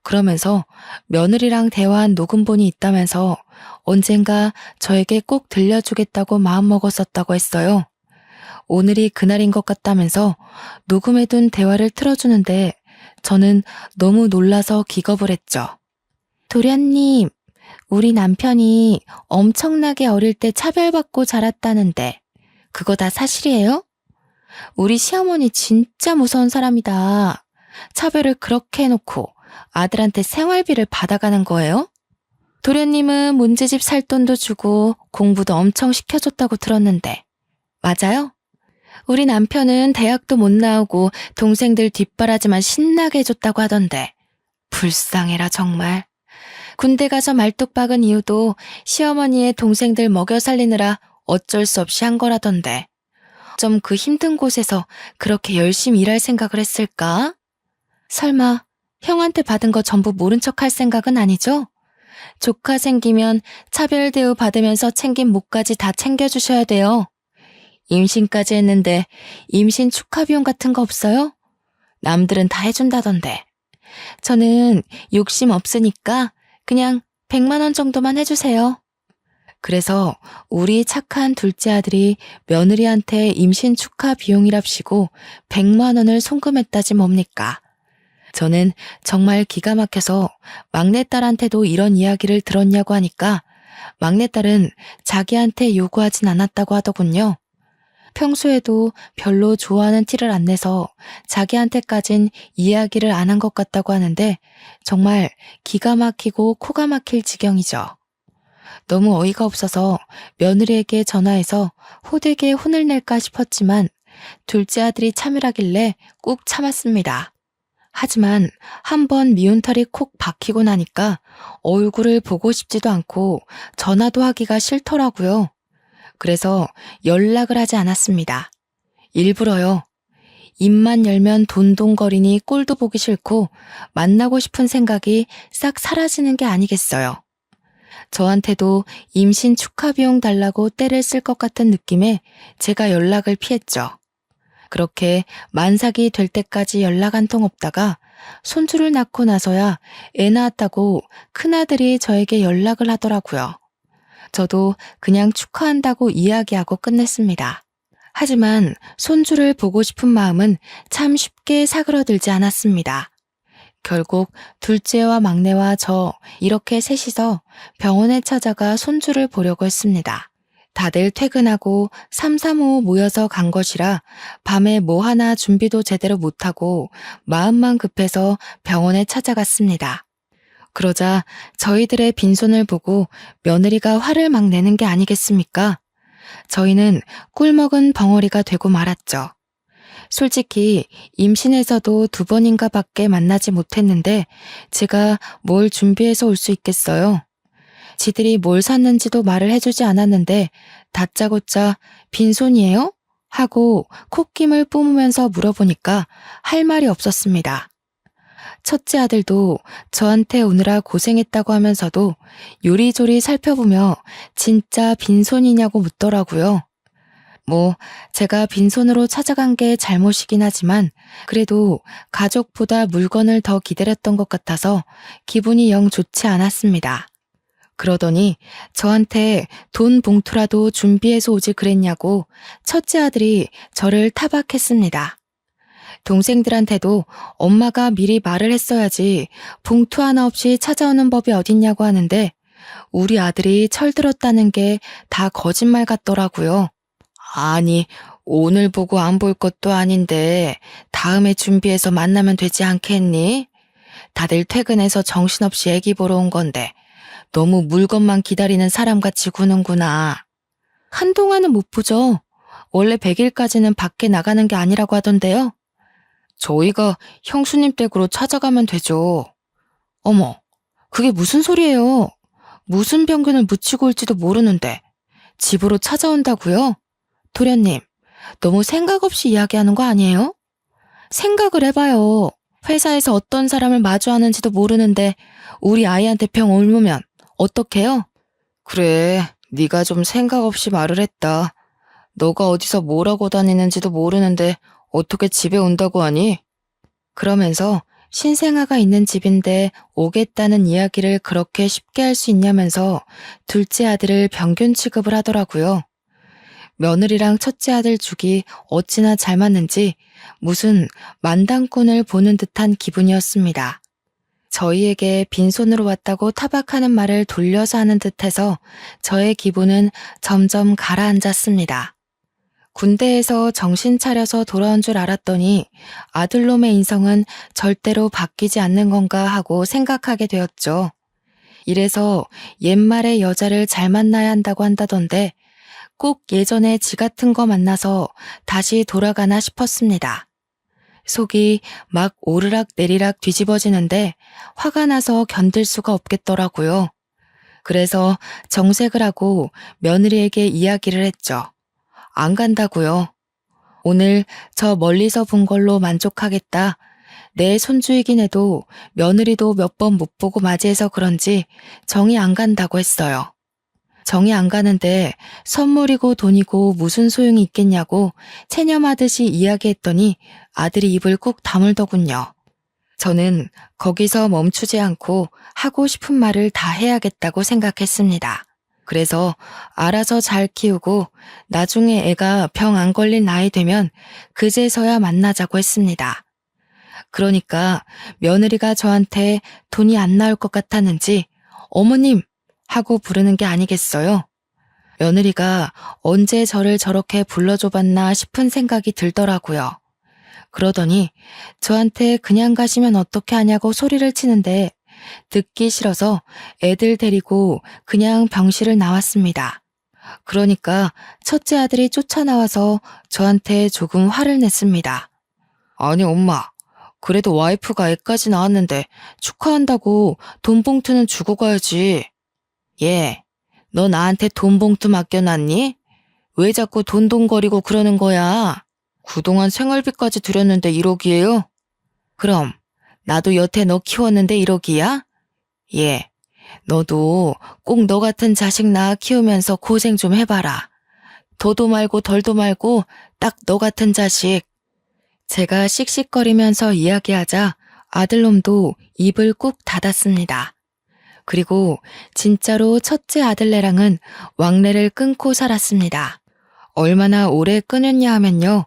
그러면서 며느리랑 대화한 녹음본이 있다면서 언젠가 저에게 꼭 들려주겠다고 마음먹었었다고 했어요. 오늘이 그날인 것 같다면서 녹음해둔 대화를 틀어주는데 저는 너무 놀라서 기겁을 했죠. 도련님, 우리 남편이 엄청나게 어릴 때 차별받고 자랐다는데 그거 다 사실이에요? 우리 시어머니 진짜 무서운 사람이다. 차별을 그렇게 해놓고 아들한테 생활비를 받아가는 거예요? 도련님은 문제집 살 돈도 주고 공부도 엄청 시켜줬다고 들었는데 맞아요? 우리 남편은 대학도 못 나오고 동생들 뒷바라지만 신나게 해줬다고 하던데 불쌍해라 정말. 군대 가서 말뚝 박은 이유도 시어머니의 동생들 먹여 살리느라 어쩔 수 없이 한 거라던데 좀 그 힘든 곳에서 그렇게 열심히 일할 생각을 했을까? 설마 형한테 받은 거 전부 모른 척 할 생각은 아니죠? 조카 생기면 차별 대우 받으면서 챙긴 목까지 다 챙겨주셔야 돼요. 임신까지 했는데 임신 축하 비용 같은 거 없어요? 남들은 다 해준다던데. 저는 욕심 없으니까 그냥 100만 원 정도만 해주세요. 그래서 우리 착한 둘째 아들이 며느리한테 임신 축하 비용이랍시고 100만 원을 송금했다지 뭡니까? 저는 정말 기가 막혀서 막내딸한테도 이런 이야기를 들었냐고 하니까 막내딸은 자기한테 요구하진 않았다고 하더군요. 평소에도 별로 좋아하는 티를 안 내서 자기한테까진 이야기를 안 한 것 같다고 하는데 정말 기가 막히고 코가 막힐 지경이죠. 너무 어이가 없어서 며느리에게 전화해서 호되게 혼을 낼까 싶었지만 둘째 아들이 참으라길래 꾹 참았습니다. 하지만 한번 미운털이 콕 박히고 나니까 얼굴을 보고 싶지도 않고 전화도 하기가 싫더라고요. 그래서 연락을 하지 않았습니다. 일부러요. 입만 열면 돈돈거리니 꼴도 보기 싫고 만나고 싶은 생각이 싹 사라지는 게 아니겠어요. 저한테도 임신 축하 비용 달라고 떼를 쓸 것 같은 느낌에 제가 연락을 피했죠. 그렇게 만삭이 될 때까지 연락 한 통 없다가 손주를 낳고 나서야 애 낳았다고 큰아들이 저에게 연락을 하더라고요. 저도 그냥 축하한다고 이야기하고 끝냈습니다. 하지만 손주를 보고 싶은 마음은 참 쉽게 사그러들지 않았습니다. 결국 둘째와 막내와 저 이렇게 셋이서 병원에 찾아가 손주를 보려고 했습니다. 다들 퇴근하고 삼삼오오 모여서 간 것이라 밤에 뭐 하나 준비도 제대로 못하고 마음만 급해서 병원에 찾아갔습니다. 그러자 저희들의 빈손을 보고 며느리가 화를 막 내는 게 아니겠습니까? 저희는 꿀먹은 벙어리가 되고 말았죠. 솔직히 임신해서도 2번인가 밖에 만나지 못했는데 제가 뭘 준비해서 올 수 있겠어요? 지들이 뭘 샀는지도 말을 해주지 않았는데 다짜고짜 빈손이에요? 하고 콧김을 뿜으면서 물어보니까 할 말이 없었습니다. 첫째 아들도 저한테 오느라 고생했다고 하면서도 요리조리 살펴보며 진짜 빈손이냐고 묻더라고요. 뭐 제가 빈손으로 찾아간 게 잘못이긴 하지만 그래도 가족보다 물건을 더 기다렸던 것 같아서 기분이 영 좋지 않았습니다. 그러더니 저한테 돈 봉투라도 준비해서 오지 그랬냐고 첫째 아들이 저를 타박했습니다. 동생들한테도 엄마가 미리 말을 했어야지 봉투 하나 없이 찾아오는 법이 어딨냐고 하는데 우리 아들이 철들었다는 게 다 거짓말 같더라고요. 아니, 오늘 보고 안 볼 것도 아닌데 다음에 준비해서 만나면 되지 않겠니? 다들 퇴근해서 정신없이 애기 보러 온 건데 너무 물건만 기다리는 사람같이 구는구나. 한동안은 못 보죠. 원래 100일까지는 밖에 나가는 게 아니라고 하던데요. 저희가 형수님 댁으로 찾아가면 되죠. 어머, 그게 무슨 소리예요? 무슨 병균을 묻히고 올지도 모르는데 집으로 찾아온다고요? 도련님, 너무 생각 없이 이야기하는 거 아니에요? 생각을 해봐요. 회사에서 어떤 사람을 마주하는지도 모르는데 우리 아이한테 병 옮으면 어떡해요? 그래, 네가 좀 생각 없이 말을 했다. 너가 어디서 뭘 하고 다니는지도 모르는데 어떻게 집에 온다고 하니? 그러면서 신생아가 있는 집인데 오겠다는 이야기를 그렇게 쉽게 할 수 있냐면서 둘째 아들을 병균 취급을 하더라고요. 며느리랑 첫째 아들 죽이 어찌나 잘 맞는지 무슨 만당꾼을 보는 듯한 기분이었습니다. 저희에게 빈손으로 왔다고 타박하는 말을 돌려서 하는 듯해서 저의 기분은 점점 가라앉았습니다. 군대에서 정신 차려서 돌아온 줄 알았더니 아들놈의 인성은 절대로 바뀌지 않는 건가 하고 생각하게 되었죠. 이래서 옛말에 여자를 잘 만나야 한다고 한다던데 꼭 예전에 지 같은 거 만나서 다시 돌아가나 싶었습니다. 속이 막 오르락 내리락 뒤집어지는데 화가 나서 견딜 수가 없겠더라고요. 그래서 정색을 하고 며느리에게 이야기를 했죠. 안 간다고요. 오늘 저 멀리서 본 걸로 만족하겠다. 내 손주이긴 해도 며느리도 몇 번 못 보고 맞이해서 그런지 정이 안 간다고 했어요. 정이 안 가는데 선물이고 돈이고 무슨 소용이 있겠냐고 체념하듯이 이야기했더니 아들이 입을 꾹 다물더군요. 저는 거기서 멈추지 않고 하고 싶은 말을 다 해야겠다고 생각했습니다. 그래서 알아서 잘 키우고 나중에 애가 병 안 걸린 나이 되면 그제서야 만나자고 했습니다. 그러니까 며느리가 저한테 돈이 안 나올 것 같았는지 어머님 하고 부르는 게 아니겠어요? 며느리가 언제 저를 저렇게 불러줘봤나 싶은 생각이 들더라고요. 그러더니 저한테 그냥 가시면 어떻게 하냐고 소리를 치는데 듣기 싫어서 애들 데리고 그냥 병실을 나왔습니다. 그러니까 첫째 아들이 쫓아나와서 저한테 조금 화를 냈습니다. 아니 엄마, 그래도 와이프가 애까지 낳았는데 축하한다고 돈 봉투는 주고 가야지. 얘, 너 나한테 돈 봉투 맡겨놨니? 왜 자꾸 돈돈거리고 그러는 거야? 그동안 생활비까지 들였는데 1억이에요? 그럼 나도 여태 너 키웠는데 1억이야? 얘, 너도 꼭 너 같은 자식 낳아 키우면서 고생 좀 해봐라. 더도 말고 덜도 말고 딱 너 같은 자식. 제가 씩씩거리면서 이야기하자 아들놈도 입을 꾹 닫았습니다. 그리고 진짜로 첫째 아들네랑은 왕래를 끊고 살았습니다. 얼마나 오래 끊었냐 하면요.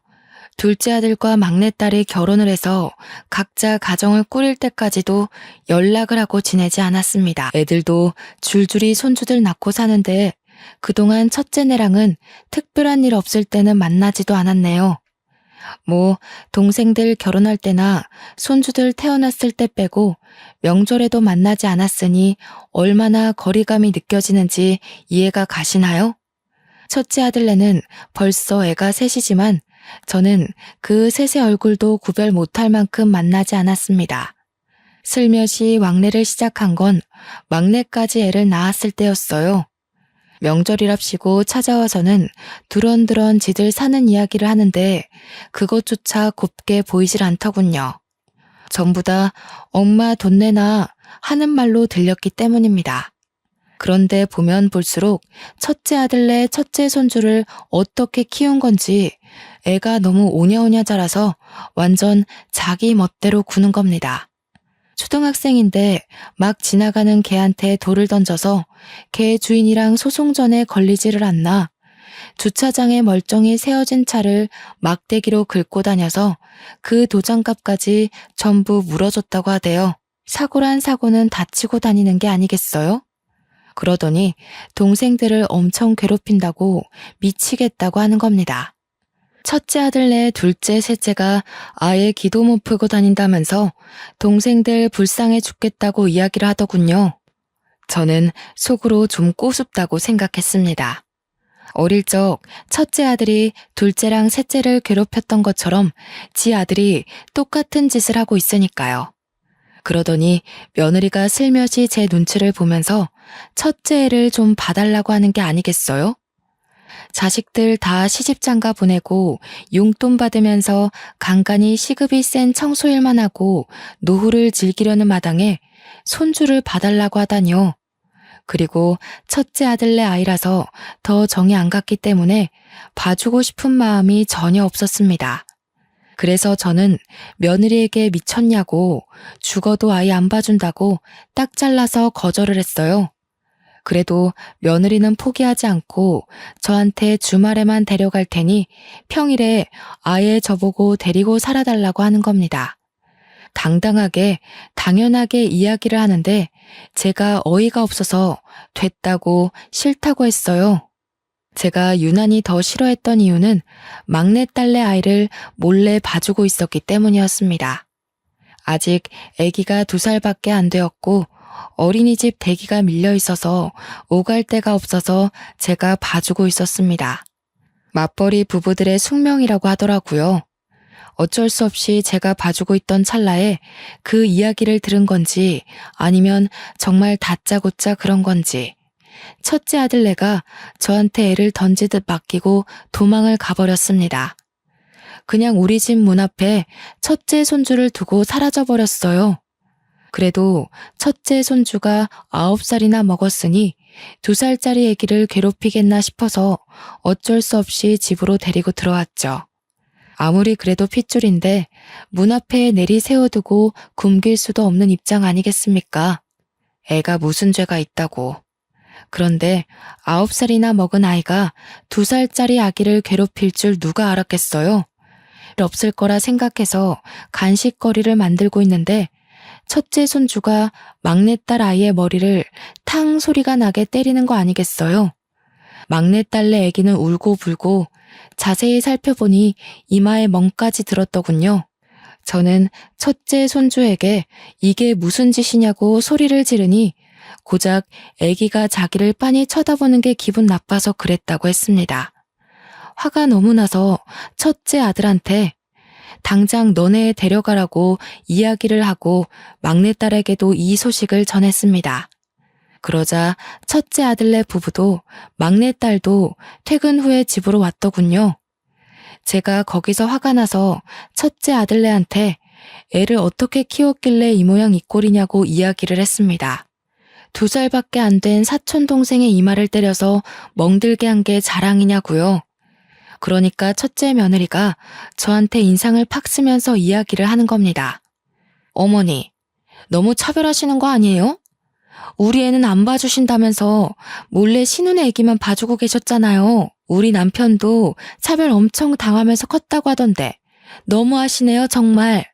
둘째 아들과 막내딸이 결혼을 해서 각자 가정을 꾸릴 때까지도 연락을 하고 지내지 않았습니다. 애들도 줄줄이 손주들 낳고 사는데 그동안 첫째네랑은 특별한 일 없을 때는 만나지도 않았네요. 동생들 결혼할 때나 손주들 태어났을 때 빼고 명절에도 만나지 않았으니 얼마나 거리감이 느껴지는지 이해가 가시나요? 첫째 아들네는 벌써 애가 셋이지만 저는 그 셋의 얼굴도 구별 못할 만큼 만나지 않았습니다. 슬며시 왕래를 시작한 건 막내까지 애를 낳았을 때였어요. 명절이랍시고 찾아와서는 두런두런 지들 사는 이야기를 하는데 그것조차 곱게 보이질 않더군요. 전부 다 엄마 돈 내놔 하는 말로 들렸기 때문입니다. 그런데 보면 볼수록 첫째 아들네 첫째 손주를 어떻게 키운 건지 애가 너무 오냐오냐 자라서 완전 자기 멋대로 구는 겁니다. 초등학생인데 막 지나가는 개한테 돌을 던져서 개 주인이랑 소송전에 걸리지를 않나 주차장에 멀쩡히 세워진 차를 막대기로 긁고 다녀서 그 도장값까지 전부 물어줬다고 하대요. 사고란 사고는 다치고 다니는 게 아니겠어요? 그러더니 동생들을 엄청 괴롭힌다고 미치겠다고 하는 겁니다. 첫째 아들네 둘째 셋째가 아예 기도 못 풀고 다닌다면서 동생들 불쌍해 죽겠다고 이야기를 하더군요. 저는 속으로 좀 꼬숩다고 생각했습니다. 어릴 적 첫째 아들이 둘째랑 셋째를 괴롭혔던 것처럼 지 아들이 똑같은 짓을 하고 있으니까요. 그러더니 며느리가 슬며시 제 눈치를 보면서 첫째 애를 좀 봐달라고 하는 게 아니겠어요? 자식들 다 시집장가 보내고 용돈 받으면서 간간히 시급이 센 청소일만 하고 노후를 즐기려는 마당에 손주를 봐달라고 하다니요. 그리고 첫째 아들네 아이라서 더 정이 안 갔기 때문에 봐주고 싶은 마음이 전혀 없었습니다. 그래서 저는 며느리에게 미쳤냐고 죽어도 아이 안 봐준다고 딱 잘라서 거절을 했어요. 그래도 며느리는 포기하지 않고 저한테 주말에만 데려갈 테니 평일에 아예 저보고 데리고 살아달라고 하는 겁니다. 당당하게 당연하게 이야기를 하는데 제가 어이가 없어서 됐다고 싫다고 했어요. 제가 유난히 더 싫어했던 이유는 막내딸내 아이를 몰래 봐주고 있었기 때문이었습니다. 아직 아기가 2살밖에 안 되었고 어린이집 대기가 밀려 있어서 오갈 데가 없어서 제가 봐주고 있었습니다. 맞벌이 부부들의 숙명이라고 하더라고요. 어쩔 수 없이 제가 봐주고 있던 찰나에 그 이야기를 들은 건지 아니면 정말 다짜고짜 그런 건지 첫째 아들네가 저한테 애를 던지듯 맡기고 도망을 가버렸습니다. 그냥 우리 집 문 앞에 첫째 손주를 두고 사라져버렸어요. 그래도 첫째 손주가 9살이나 먹었으니 2살짜리 아기를 괴롭히겠나 싶어서 어쩔 수 없이 집으로 데리고 들어왔죠. 아무리 그래도 핏줄인데 문 앞에 내리 세워두고 굶길 수도 없는 입장 아니겠습니까? 애가 무슨 죄가 있다고. 그런데 9살이나 먹은 아이가 2살짜리 아기를 괴롭힐 줄 누가 알았겠어요? 없을 거라 생각해서 간식거리를 만들고 있는데 첫째 손주가 막내딸 아이의 머리를 탕 소리가 나게 때리는 거 아니겠어요? 막내딸내 아기는 울고 불고 자세히 살펴보니 이마에 멍까지 들었더군요. 저는 첫째 손주에게 이게 무슨 짓이냐고 소리를 지르니 고작 아기가 자기를 빤히 쳐다보는 게 기분 나빠서 그랬다고 했습니다. 화가 너무 나서 첫째 아들한테 당장 너네 데려가라고 이야기를 하고 막내딸에게도 이 소식을 전했습니다. 그러자 첫째 아들네 부부도 막내딸도 퇴근 후에 집으로 왔더군요. 제가 거기서 화가 나서 첫째 아들네한테 애를 어떻게 키웠길래 이 모양 이 꼴이냐고 이야기를 했습니다. 2살밖에 안 된 사촌 동생의 이마를 때려서 멍들게 한 게 자랑이냐고요. 그러니까 첫째 며느리가 저한테 인상을 팍 쓰면서 이야기를 하는 겁니다. 어머니, 너무 차별하시는 거 아니에요? 우리 애는 안 봐주신다면서 몰래 신혼의 애기만 봐주고 계셨잖아요. 우리 남편도 차별 엄청 당하면서 컸다고 하던데 너무하시네요 정말.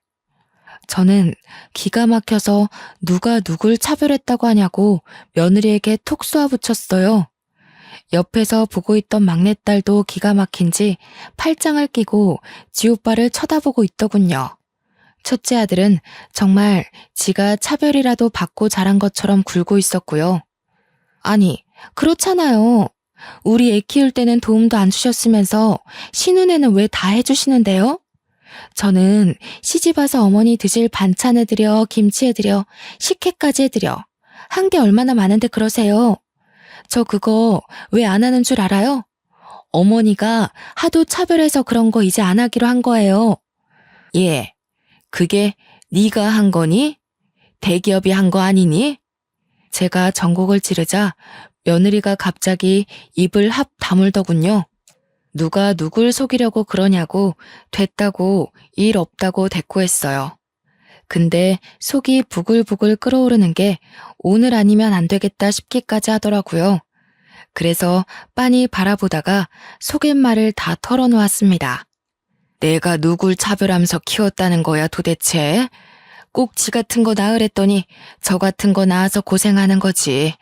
저는 기가 막혀서 누가 누굴 차별했다고 하냐고 며느리에게 톡 쏘아붙였어요. 옆에서 보고 있던 막내딸도 기가 막힌지 팔짱을 끼고 지오빠를 쳐다보고 있더군요. 첫째 아들은 정말 지가 차별이라도 받고 자란 것처럼 굴고 있었고요. 아니, 그렇잖아요. 우리 애 키울 때는 도움도 안 주셨으면서 신혼에는 왜 다 해주시는데요? 저는 시집 와서 어머니 드실 반찬 해드려, 김치 해드려, 식혜까지 해드려. 한 게 얼마나 많은데 그러세요. 저 그거 왜 안 하는 줄 알아요? 어머니가 하도 차별해서 그런 거 이제 안 하기로 한 거예요. 예, 그게 네가 한 거니? 대기업이 한 거 아니니? 제가 전곡을 찌르자 며느리가 갑자기 입을 합 다물더군요. 누가 누굴 속이려고 그러냐고 됐다고 일 없다고 대꾸했어요. 근데 속이 부글부글 끓어오르는 게 오늘 아니면 안 되겠다 싶기까지 하더라고요. 그래서 빤히 바라보다가 속갯말을 다 털어놓았습니다. 내가 누굴 차별하면서 키웠다는 거야 도대체? 꼭 지 같은 거 낳으랬더니 저 같은 거 낳아서 고생하는 거지.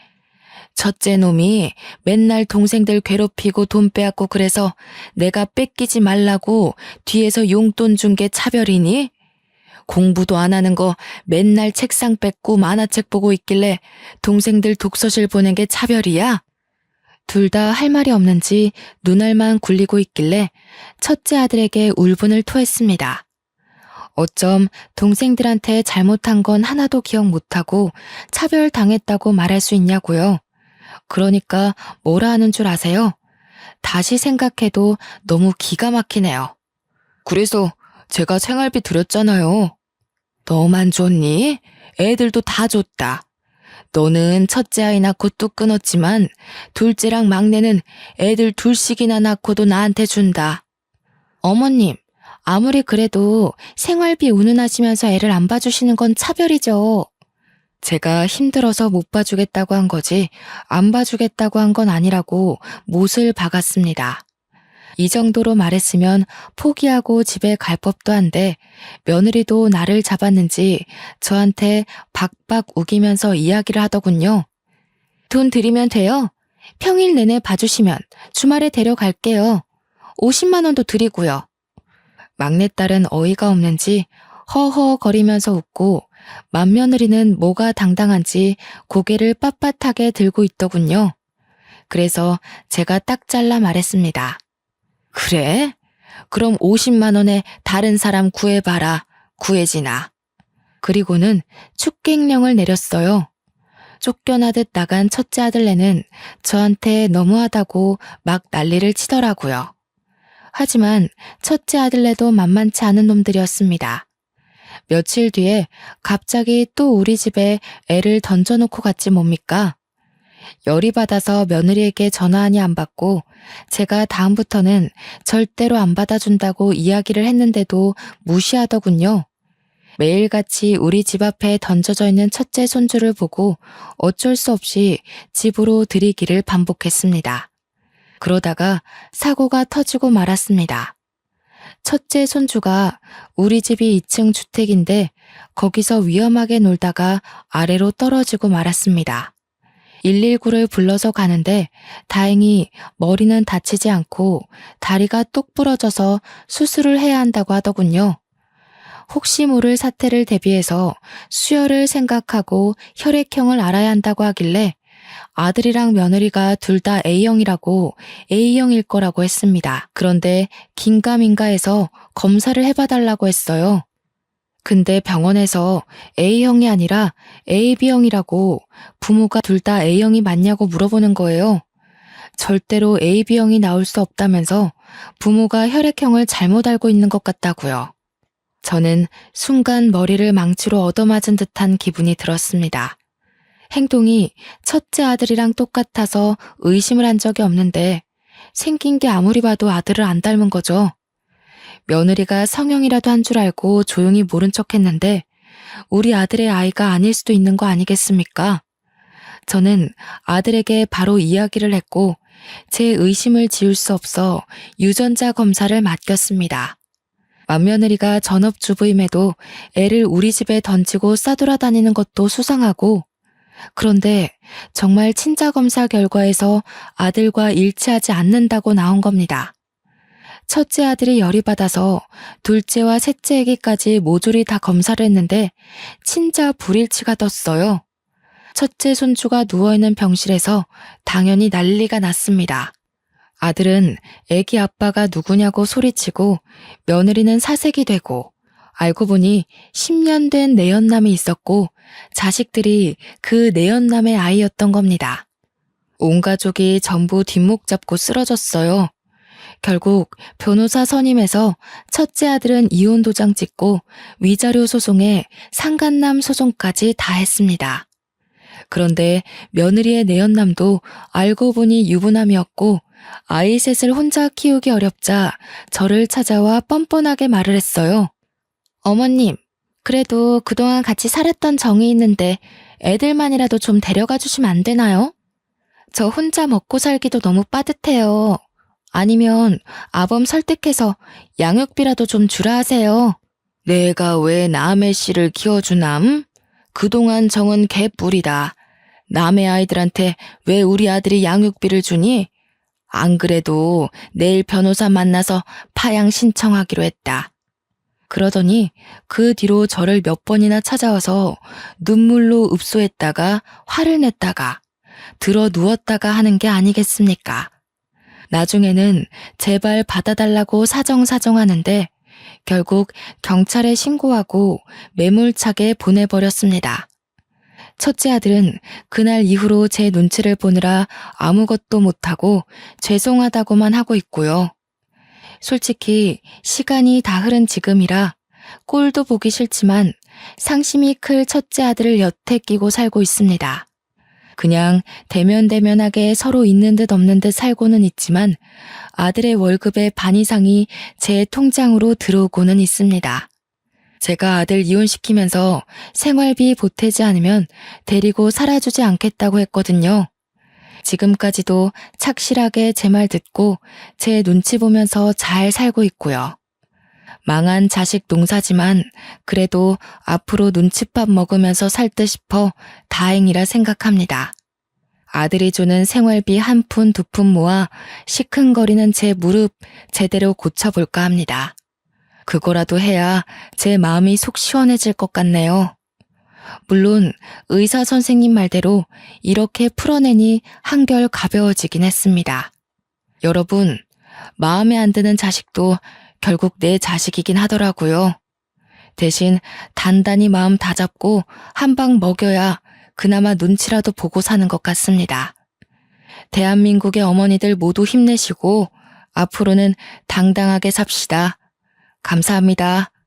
첫째 놈이 맨날 동생들 괴롭히고 돈 빼앗고 그래서 내가 뺏기지 말라고 뒤에서 용돈 준 게 차별이니? 공부도 안 하는 거 맨날 책상 뺏고 만화책 보고 있길래 동생들 독서실 보낸 게 차별이야? 둘 다 할 말이 없는지 눈알만 굴리고 있길래 첫째 아들에게 울분을 토했습니다. 어쩜 동생들한테 잘못한 건 하나도 기억 못하고 차별당했다고 말할 수 있냐고요. 그러니까 뭐라 하는 줄 아세요? 다시 생각해도 너무 기가 막히네요. 그래서 제가 생활비 드렸잖아요. 너만 줬니? 애들도 다 줬다. 너는 첫째 아이 낳고 뚝 끊었지만 둘째랑 막내는 애들 둘씩이나 낳고도 나한테 준다. 어머님, 아무리 그래도 생활비 운운하시면서 애를 안 봐주시는 건 차별이죠. 제가 힘들어서 못 봐주겠다고 한 거지 안 봐주겠다고 한 건 아니라고 못을 박았습니다. 이 정도로 말했으면 포기하고 집에 갈 법도 한데 며느리도 나를 잡았는지 저한테 박박 우기면서 이야기를 하더군요. 돈 드리면 돼요. 평일 내내 봐주시면 주말에 데려갈게요. 50만 원도 드리고요. 막내딸은 어이가 없는지 허허거리면서 웃고 맏며느리는 뭐가 당당한지 고개를 빳빳하게 들고 있더군요. 그래서 제가 딱 잘라 말했습니다. 그래? 그럼 50만 원에 다른 사람 구해봐라. 구해지나. 그리고는 축객령을 내렸어요. 쫓겨나듯 나간 첫째 아들네는 저한테 너무하다고 막 난리를 치더라고요. 하지만 첫째 아들네도 만만치 않은 놈들이었습니다. 며칠 뒤에 갑자기 또 우리 집에 애를 던져놓고 갔지 뭡니까? 열이 받아서 며느리에게 전화하니 안 받고 제가 다음부터는 절대로 안 받아준다고 이야기를 했는데도 무시하더군요. 매일같이 우리 집 앞에 던져져 있는 첫째 손주를 보고 어쩔 수 없이 집으로 들이기를 반복했습니다. 그러다가 사고가 터지고 말았습니다. 첫째 손주가 우리 집이 2층 주택인데 거기서 위험하게 놀다가 아래로 떨어지고 말았습니다. 119를 불러서 가는데 다행히 머리는 다치지 않고 다리가 똑 부러져서 수술을 해야 한다고 하더군요. 혹시 모를 사태를 대비해서 수혈을 생각하고 혈액형을 알아야 한다고 하길래 아들이랑 며느리가 둘 다 A형이라고 A형일 거라고 했습니다. 그런데 긴가민가해서 검사를 해봐달라고 했어요. 근데 병원에서 A형이 아니라 AB형이라고 부모가 둘 다 A형이 맞냐고 물어보는 거예요. 절대로 AB형이 나올 수 없다면서 부모가 혈액형을 잘못 알고 있는 것 같다고요. 저는 순간 머리를 망치로 얻어맞은 듯한 기분이 들었습니다. 행동이 첫째 아들이랑 똑같아서 의심을 한 적이 없는데 생긴 게 아무리 봐도 아들을 안 닮은 거죠. 며느리가 성형이라도 한 줄 알고 조용히 모른 척 했는데 우리 아들의 아이가 아닐 수도 있는 거 아니겠습니까? 저는 아들에게 바로 이야기를 했고 제 의심을 지울 수 없어 유전자 검사를 맡겼습니다. 맏며느리가 전업주부임에도 애를 우리 집에 던지고 싸돌아다니는 것도 수상하고 그런데 정말 친자검사 결과에서 아들과 일치하지 않는다고 나온 겁니다. 첫째 아들이 열이 받아서 둘째와 셋째 애기까지 모조리 다 검사를 했는데 친자 불일치가 떴어요. 첫째 손주가 누워있는 병실에서 당연히 난리가 났습니다. 아들은 애기 아빠가 누구냐고 소리치고 며느리는 사색이 되고 알고 보니 10년 된 내연남이 있었고 자식들이 그 내연남의 아이였던 겁니다. 온 가족이 전부 뒷목 잡고 쓰러졌어요. 결국 변호사 선임해서 첫째 아들은 이혼 도장 찍고 위자료 소송에 상간남 소송까지 다 했습니다. 그런데 며느리의 내연남도 알고 보니 유부남이었고 아이 셋을 혼자 키우기 어렵자 저를 찾아와 뻔뻔하게 말을 했어요. 어머님, 그래도 그동안 같이 살았던 정이 있는데 애들만이라도 좀 데려가 주시면 안 되나요? 저 혼자 먹고 살기도 너무 빠듯해요. 아니면 아범 설득해서 양육비라도 좀 주라 하세요. 내가 왜 남의 씨를 키워주남? 그동안 정은 개뿔이다. 남의 아이들한테 왜 우리 아들이 양육비를 주니? 안 그래도 내일 변호사 만나서 파양 신청하기로 했다. 그러더니 그 뒤로 저를 몇 번이나 찾아와서 눈물로 읍소했다가 화를 냈다가 들어 누웠다가 하는 게 아니겠습니까? 나중에는 제발 받아달라고 사정하는데 결국 경찰에 신고하고 매몰차게 보내버렸습니다. 첫째 아들은 그날 이후로 제 눈치를 보느라 아무것도 못하고 죄송하다고만 하고 있고요. 솔직히 시간이 다 흐른 지금이라 꼴도 보기 싫지만 상심이 클 첫째 아들을 여태 끼고 살고 있습니다. 그냥 대면대면하게 서로 있는 듯 없는 듯 살고는 있지만 아들의 월급의 반 이상이 제 통장으로 들어오고는 있습니다. 제가 아들 이혼시키면서 생활비 보태지 않으면 데리고 살아주지 않겠다고 했거든요. 지금까지도 착실하게 제 말 듣고 제 눈치 보면서 잘 살고 있고요. 망한 자식 농사지만 그래도 앞으로 눈칫밥 먹으면서 살 듯 싶어 다행이라 생각합니다. 아들이 주는 생활비 한 푼 두 푼 모아 시큰거리는 제 무릎 제대로 고쳐볼까 합니다. 그거라도 해야 제 마음이 속 시원해질 것 같네요. 물론 의사 선생님 말대로 이렇게 풀어내니 한결 가벼워지긴 했습니다. 여러분, 마음에 안 드는 자식도 결국 내 자식이긴 하더라고요. 대신 단단히 마음 다잡고 한 방 먹여야 그나마 눈치라도 보고 사는 것 같습니다. 대한민국의 어머니들 모두 힘내시고 앞으로는 당당하게 삽시다. 감사합니다.